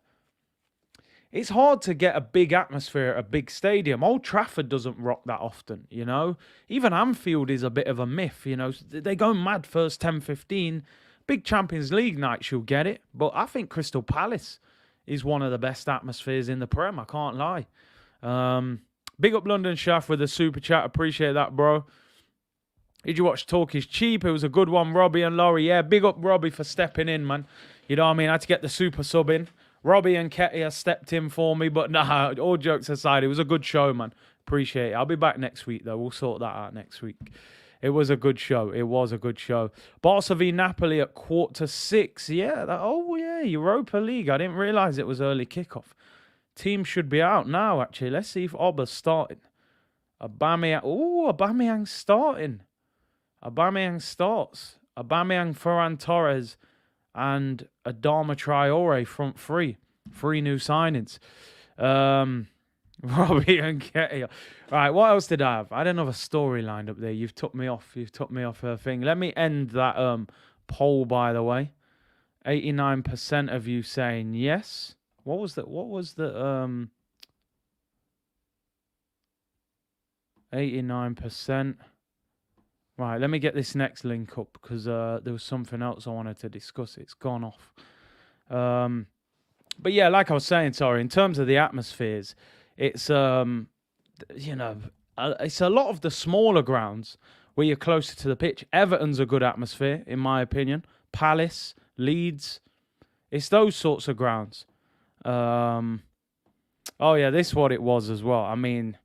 get a big atmosphere at a big stadium. Old Trafford doesn't rock that often, you know. Even Anfield is a bit of a myth, you know. They go mad first 10, 15. Big Champions League nights, you'll get it. But I think Crystal Palace is one of the best atmospheres in the Prem. I can't lie. Big up London Shaft with a super chat. Appreciate that, bro. Did you watch Talk Is Cheap? It was a good one, Robbie and Laurie. Yeah, big up Robbie for stepping in, man. You know what I mean? I had to get the super sub in. Robbie and Ketia stepped in for me. But nah, all jokes aside, it was a good show, man. Appreciate it. I'll be back next week, though. We'll sort that out next week. It was a good show. It was a good show. Barca v Napoli at 5:45. Yeah, Europa League. I didn't realise it was early kickoff. Team should be out now, actually. Let's see if Oba's starting. Aubameyang's starting. Aubameyang starts. Aubameyang, Ferran Torres, and Adama Traore front three. 3 new signings. Robbie and Ketia. Right, what else did I have? I had another story lined up there. You've took me off her thing. Let me end that poll, by the way. 89% of you saying yes. What was the 89%. Right, let me get this next link up because there was something else I wanted to discuss. It's gone off. But yeah, like I was saying, sorry, in terms of the atmospheres, It's you know, it's a lot of the smaller grounds where you're closer to the pitch. Everton's a good atmosphere, in my opinion. Palace, Leeds, it's those sorts of grounds. Oh yeah, this is what it was as well. I mean,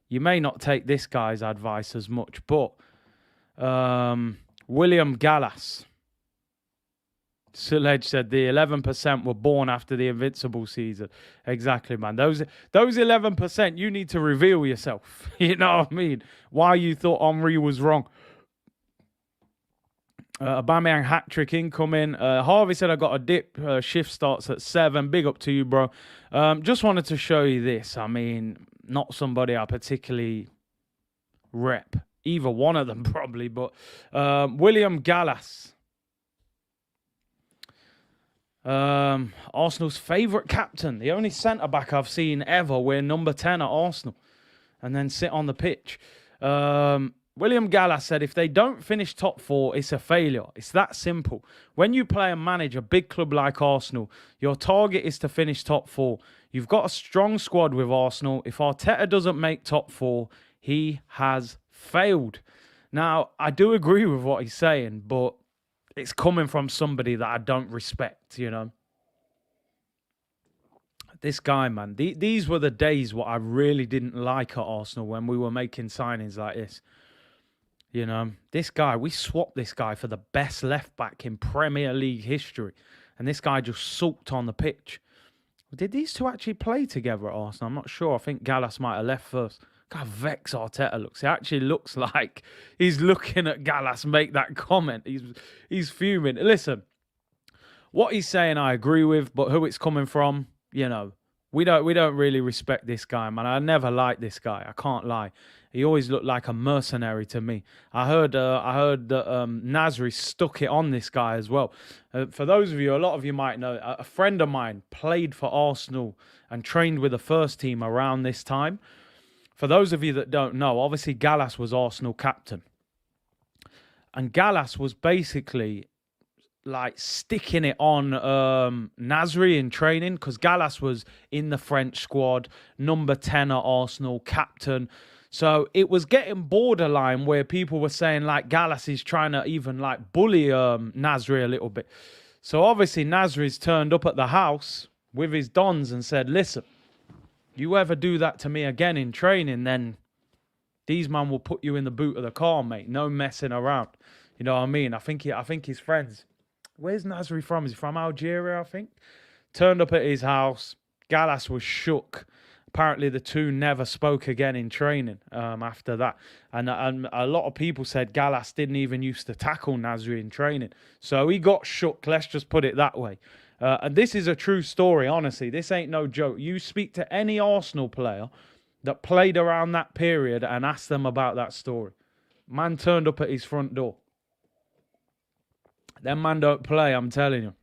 you may not take this guy's advice as much, but William Gallas. Suledge said the 11% were born after the Invincible season. Exactly, man. Those 11%, you need to reveal yourself. You know what I mean? Why you thought Henry was wrong. Aubameyang hat-trick incoming. Harvey said I got a dip. Shift starts at 7. Big up to you, bro. Just wanted to show you this. I mean, not somebody I particularly rep. Either one of them, probably. But William Gallas. Arsenal's favourite captain. The only centre-back I've seen ever wear number 10 at Arsenal and then sit on the pitch. William Gallas said, if they don't finish top 4, it's a failure. It's that simple. When you play and manage a big club like Arsenal, your target is to finish top 4. You've got a strong squad with Arsenal. If Arteta doesn't make top 4, he has failed. Now, I do agree with what he's saying, but it's coming from somebody that I don't respect, you know. This guy, man, these were the days what I really didn't like at Arsenal when we were making signings like this. You know, this guy, we swapped this guy for the best left-back in Premier League history. And this guy just sulked on the pitch. Did these two actually play together at Arsenal? I'm not sure. I think Gallas might have left first. God, vex Arteta looks. He actually looks like he's looking at Gallas make that comment. He's fuming. Listen, what he's saying I agree with, but who it's coming from, you know, we don't really respect this guy, man. I never liked this guy. I can't lie. He always looked like a mercenary to me. I heard that Nasri stuck it on this guy as well. For those of you, a lot of you might know, a friend of mine played for Arsenal and trained with the first team around this time. For those of you that don't know, obviously Gallas was Arsenal captain. And Gallas was basically like sticking it on Nasri in training because Gallas was in the French squad, number 10 at Arsenal, captain. So it was getting borderline where people were saying like Gallas is trying to even like bully Nasri a little bit. So obviously Nasri's turned up at the house with his dons and said, listen, you ever do that to me again in training, then these man will put you in the boot of the car, mate. No messing around. You know what I mean? I think his friends. Where's Nasri from? Is he from Algeria, I think? Turned up at his house. Gallas was shook. Apparently, the two never spoke again in training after that. And a lot of people said Gallas didn't even used to tackle Nasri in training. So he got shook. Let's just put it that way. And this is a true story, honestly. This ain't no joke. You speak to any Arsenal player that played around that period and ask them about that story. Man turned up at his front door. Them man don't play, I'm telling you.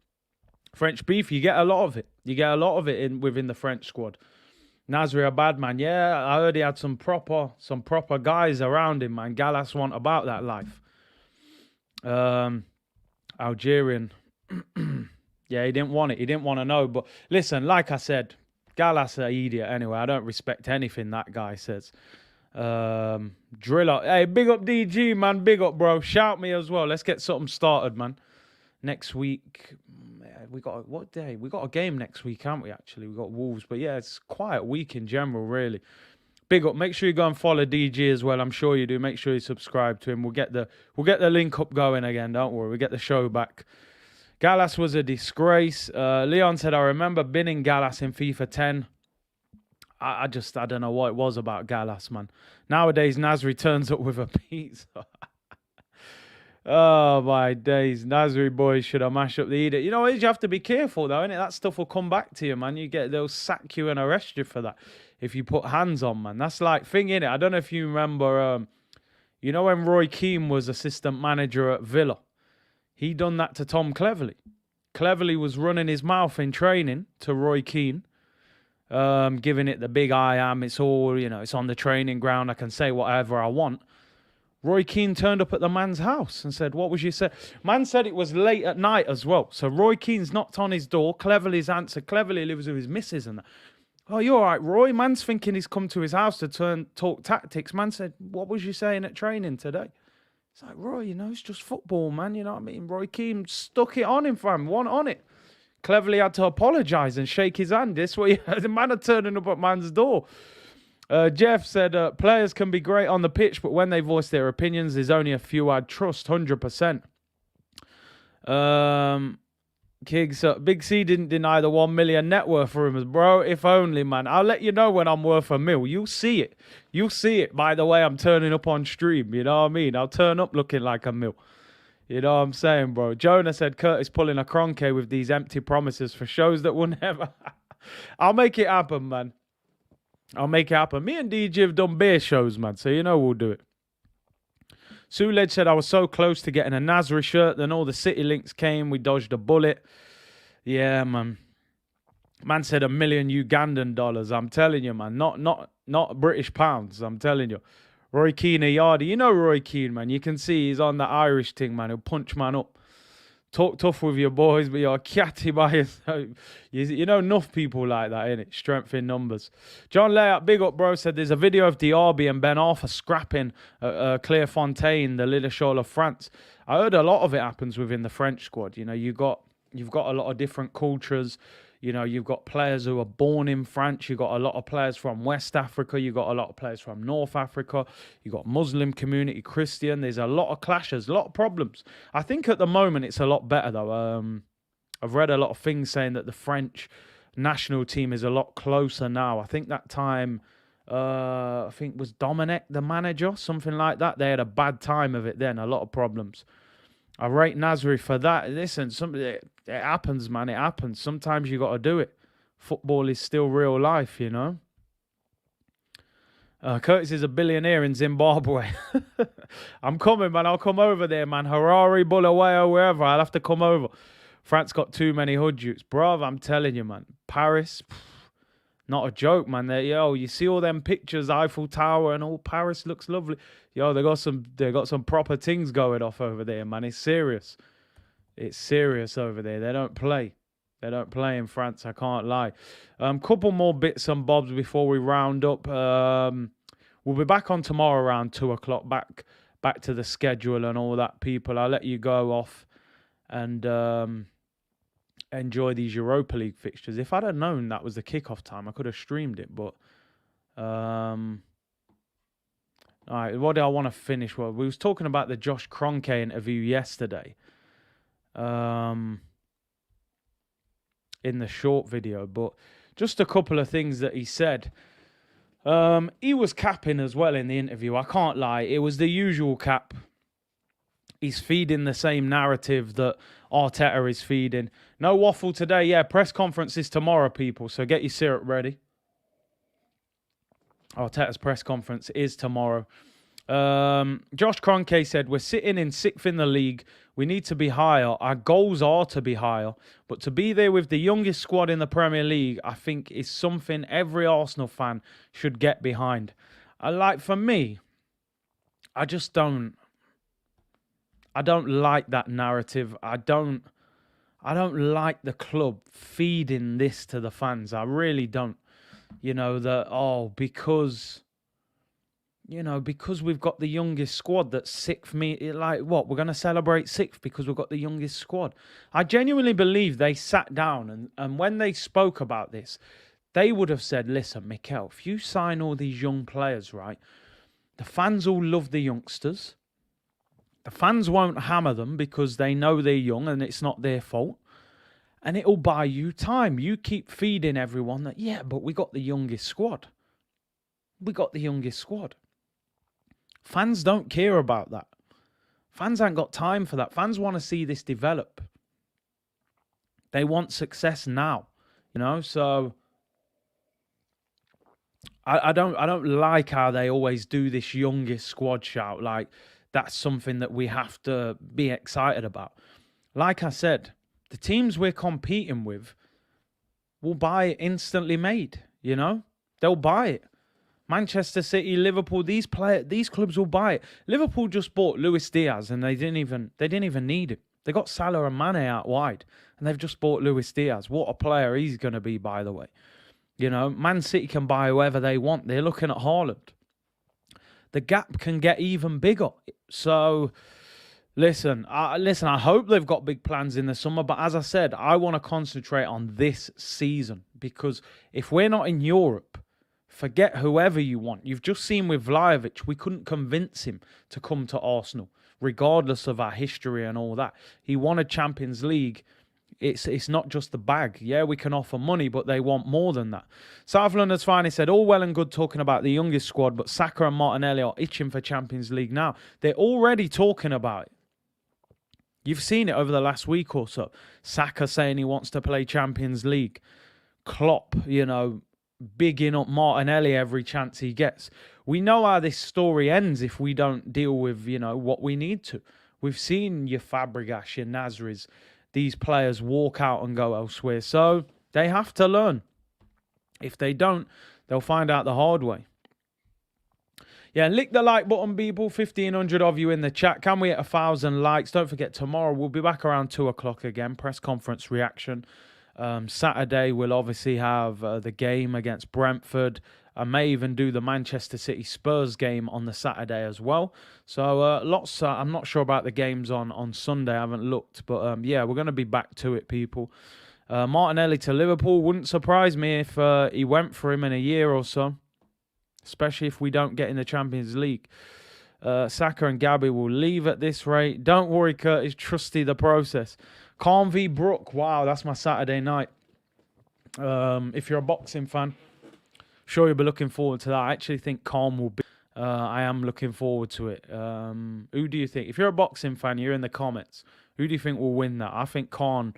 French beef, you get a lot of it. You get a lot of it within the French squad. Nasri a bad man. Yeah, I heard he had some proper guys around him, man. Gallas want about that life. Algerian. Yeah, he didn't want it. He didn't want to know. But listen, like I said, Gallas an idiot anyway. I don't respect anything that guy says. Driller. Hey, big up DG, man. Big up, bro. Shout me as well. Let's get something started, man. Next week, we got what day? We got a game next week, haven't we? Actually, we got Wolves. But yeah, it's a quiet week in general, really. Big up. Make sure you go and follow DG as well. I'm sure you do. Make sure you subscribe to him. We'll get the link up going again. Don't worry. We'll get the show back. Gallas was a disgrace. Leon said, I remember binning Gallas in FIFA 10. I don't know what it was about Gallas, man. Nowadays, Nasri turns up with a pizza. Oh, my days. Nasri boys should have mashed up the edict. You know, you have to be careful, though, innit? That stuff will come back to you, man. They'll sack you and arrest you for that if you put hands on, man. That's like thing, innit? I don't know if you remember, you know when Roy Keane was assistant manager at Villa? He done that to Tom Cleverley. Cleverley was running his mouth in training to Roy Keane, giving it the big I am. It's all, you know, it's on the training ground. I can say whatever I want. Roy Keane turned up at the man's house and said, what was you say? Man said it was late at night as well. So Roy Keane's knocked on his door. Cleverley's answered. Cleverley lives with his missus and that. Oh, you all right, Roy? Man's thinking he's come to his house to talk tactics. Man said, what was you saying at training today? It's like, Roy, it's just football, man. You know what I mean? Roy Keane stuck it on him, fam. One on it. Cleverly had to apologise and shake his hand. This way, the man are turning up at man's door. Jeff said, players can be great on the pitch, but when they voice their opinions, there's only a few I'd trust, 100%. Kiggs, Big C didn't deny the 1 million net worth rumors, bro. If only, man. I'll let you know when I'm worth $1 million. You'll see it. You'll see it by the way I'm turning up on stream. You know what I mean? I'll turn up looking like $1 million. You know what I'm saying, bro? Jonah said Curtis pulling a Kroenke with these empty promises for shows that will never... I'll make it happen, man. I'll make it happen. Me and DJ have done beer shows, man. So we'll do it. Sulej said, I was so close to getting a Nasri shirt. Then all the City links came. We dodged a bullet. Yeah, man. Man said $1 million Ugandan dollars. I'm telling you, man. Not British pounds. I'm telling you. Roy Keane, a yardie. You know Roy Keane, man. You can see he's on the Irish thing, man. He'll punch man up. Talk tough with your boys, but you're catty by yourself. You know enough people like that, innit? Strength in numbers. John Layup, big up, bro, said there's a video of Diaby and Ben Arthur scrapping Clairefontaine, the little shoal of France. I heard a lot of it happens within the French squad. You've got a lot of different cultures. You've got players who are born in France. You've got a lot of players from West Africa. You've got a lot of players from North Africa. You've got Muslim community, Christian. There's a lot of clashes, a lot of problems. I think at the moment it's a lot better, though. I've read a lot of things saying that the French national team is a lot closer now. I think that time, was Dominic the manager, something like that. They had a bad time of it then, a lot of problems. I rate Nasri for that. Listen, it happens, man. It happens. Sometimes you got to do it. Football is still real life, Curtis is a billionaire in Zimbabwe. I'm coming, man. I'll come over there, man. Harare, Bulawayo, wherever. I'll have to come over. France got too many hood jutes. Bruv, I'm telling you, man. Paris, not a joke, man. You see all them pictures, Eiffel Tower and all. Paris looks lovely. They got some proper things going off over there, man. It's serious. It's serious over there. They don't play. They don't play in France. I can't lie. Couple more bits and bobs before we round up. We'll be back on tomorrow around 2:00. Back to the schedule and all that. People, I'll let you go off and enjoy these Europa League fixtures. If I'd have known that was the kickoff time, I could have streamed it. But all right, what do I want to finish with? We was talking about the Josh Kroenke interview yesterday. In the short video, but just a couple of things that he said. He was capping as well in the interview. I can't lie. It was the usual cap. He's feeding the same narrative that Arteta is feeding. No waffle today. Yeah, press conference is tomorrow, people. So get your syrup ready. Arteta's press conference is tomorrow. Josh Kroenke said, we're sitting in 6th in the league. We need to be higher. Our goals are to be higher. But to be there with the youngest squad in the Premier League, I think is something every Arsenal fan should get behind. For me, I don't like that narrative. I don't like the club feeding this to the fans. I really don't. Because we've got the youngest squad that's 6th. We're going to celebrate 6th because we've got the youngest squad. I genuinely believe they sat down and when they spoke about this, they would have said, listen, Mikel, if you sign all these young players, right, the fans all love the youngsters. The fans won't hammer them because they know they're young and it's not their fault. And it'll buy you time. You keep feeding everyone that, yeah, but we got the youngest squad. We got the youngest squad. Fans don't care about that. Fans ain't got time for that. Fans want to see this develop. They want success now. So I don't like how they always do this youngest squad shout. Like, that's something that we have to be excited about. Like I said, the teams we're competing with will buy it instantly made, They'll buy it. Manchester City, Liverpool, these clubs will buy it. Liverpool just bought Luis Diaz and they didn't even need him. They got Salah and Mane out wide and they've just bought Luis Diaz. What a player he's going to be, by the way. You know, Man City can buy whoever they want. They're looking at Haaland. The gap can get even bigger. So, listen, I hope they've got big plans in the summer. But as I said, I want to concentrate on this season. Because if we're not in Europe, forget whoever you want. You've just seen with Vlahovic, we couldn't convince him to come to Arsenal, regardless of our history and all that. He won a Champions League. It's not just the bag. Yeah, we can offer money, but they want more than that. South London's finally said, all well and good talking about the youngest squad, but Saka and Martinelli are itching for Champions League now. They're already talking about it. You've seen it over the last week or so. Saka saying he wants to play Champions League. Klopp, bigging up Martinelli every chance he gets. We know how this story ends if we don't deal with, what we need to. We've seen your Fabregas, your Nasri's, these players walk out and go elsewhere. So they have to learn. If they don't, they'll find out the hard way. Yeah, lick the like button, people. 1,500 of you in the chat. Can we hit 1,000 likes? Don't forget, tomorrow we'll be back around 2 o'clock again. Press conference reaction. Saturday we'll obviously have the game against Brentford. I may even do the Manchester City Spurs game on the Saturday as well. So lots. I'm not sure about the games on Sunday. I haven't looked, but yeah, we're going to be back to it, people. Martinelli to Liverpool wouldn't surprise me if he went for him in a year or so, especially if we don't get in the Champions League. Saka and Gabby will leave at this rate. Don't worry, Curtis. Trusty the process. Calm v Brook. Wow, that's my Saturday night. If you're a boxing fan, sure you'll be looking forward to that. I actually think Calm will be. I am looking forward to it. Who do you think? If you're a boxing fan, you're in the comments. Who do you think will win that? I think Khan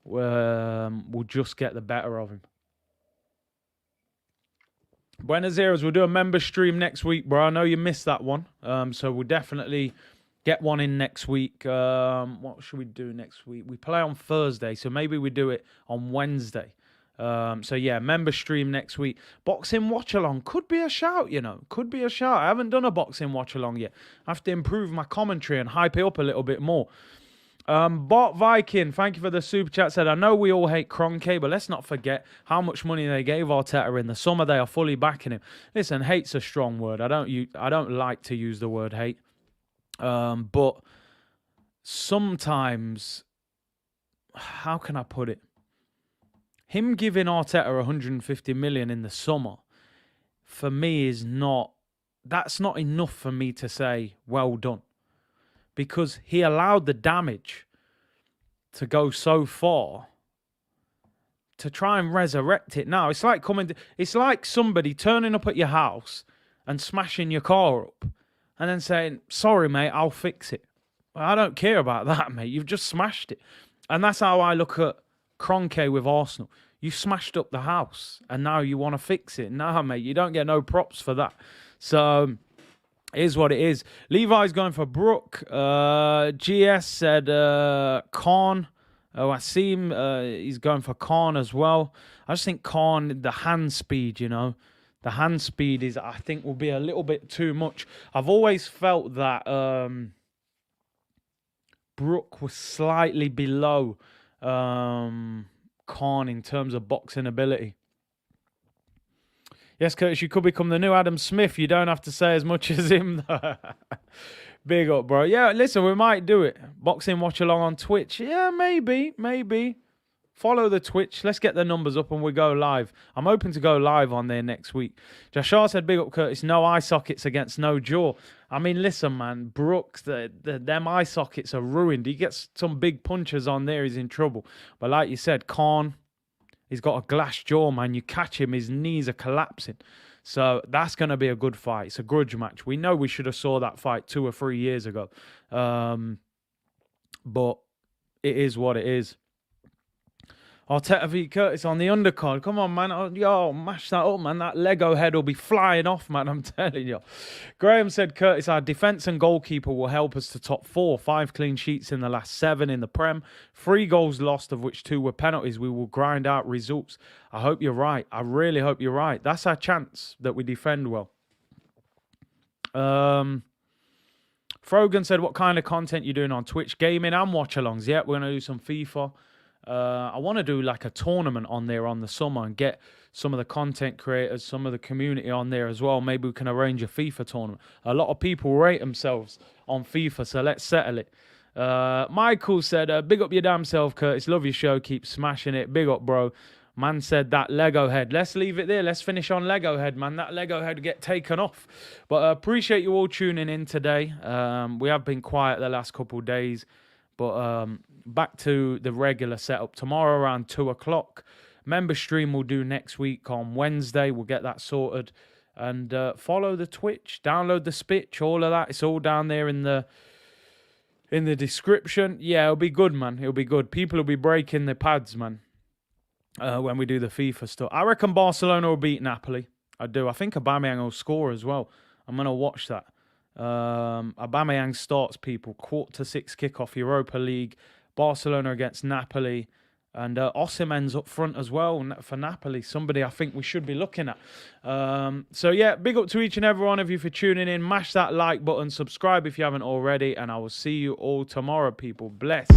will just get the better of him. Buenos Aires, we'll do a member stream next week, bro. I know you missed that one. So we'll definitely get one in next week. What should we do next week? We play on Thursday, so maybe we do it on Wednesday. So yeah, member stream next week. Boxing watch along could be a shout, could be a shout. I haven't done a boxing watch along yet. I have to improve my commentary and hype it up a little bit more. Bot Viking, thank you for the super chat. Said, I know we all hate Kroenke, but let's not forget how much money they gave Arteta in the summer. They are fully backing him. Listen, hate's a strong word. I don't like to use the word hate. But sometimes, how can I put it? Him giving Arteta 150 million in the summer, for me, that's not enough for me to say, well done. Because he allowed the damage to go so far to try and resurrect it now. It's like somebody turning up at your house and smashing your car up and then saying, sorry, mate, I'll fix it. Well, I don't care about that, mate. You've just smashed it. And that's how I look at Kroenke with Arsenal. You smashed up the house and now you want to fix it. Nah, mate, you don't get no props for that. So it is what it is. Levi's going for Brook. GS said Khan. Wasim, he's going for Khan as well. I just think Khan, the hand speed, the hand speed is, I think, will be a little bit too much. I've always felt that Brook was slightly below Khan in terms of boxing ability. Yes, Curtis, you could become the new Adam Smith. You don't have to say as much as him, though. Big up, bro. Yeah, listen, we might do it. Boxing watch along on Twitch. Yeah, maybe. Follow the Twitch. Let's get the numbers up and we go live. I'm hoping to go live on there next week. Jashar said, big up, Curtis. No eye sockets against no jaw. I mean, listen, man. Brooks, them eye sockets are ruined. He gets some big punches on there. He's in trouble. But like you said, Khan, he's got a glass jaw, man. You catch him, his knees are collapsing. So that's going to be a good fight. It's a grudge match. We know we should have saw that fight 2 or 3 years ago. But it is what it is. Arteta v Curtis on the undercard. Come on, man. Yo, mash that up, man. That Lego head will be flying off, man. I'm telling you. Graham said, Curtis, our defence and goalkeeper will help us to top 4. 5 clean sheets in the last 7 in the Prem. 3 goals lost, of which 2 were penalties. We will grind out results. I hope you're right. I really hope you're right. That's our chance that we defend well. Frogan said, what kind of content you doing on Twitch? Gaming and watch-alongs. Yeah, we're going to do some FIFA. I want to do like a tournament on there on the summer and get some of the content creators, some of the community on there as well. Maybe we can arrange a FIFA tournament. A lot of people rate themselves on FIFA, so let's settle it. Michael said, big up your damn self, Curtis. Love your show. Keep smashing it. Big up, bro. Man said that Lego head. Let's leave it there. Let's finish on Lego head, man. That Lego head get taken off. But appreciate you all tuning in today. We have been quiet the last couple of days. But back to the regular setup. Tomorrow around 2 o'clock. Member stream we'll do next week on Wednesday. We'll get that sorted. And follow the Twitch. Download the Spitch. All of that. It's all down there in the description. Yeah, it'll be good, man. It'll be good. People will be breaking the pads, man. When we do the FIFA stuff. I reckon Barcelona will beat Napoli. I do. I think Aubameyang will score as well. I'm going to watch that. Aubameyang starts, people. 5:45 kickoff, Europa League. Barcelona against Napoli. And Osimhen's up front as well for Napoli. Somebody I think we should be looking at. So, yeah, big up to each and every one of you for tuning in. Mash that like button. Subscribe if you haven't already. And I will see you all tomorrow, people. Bless.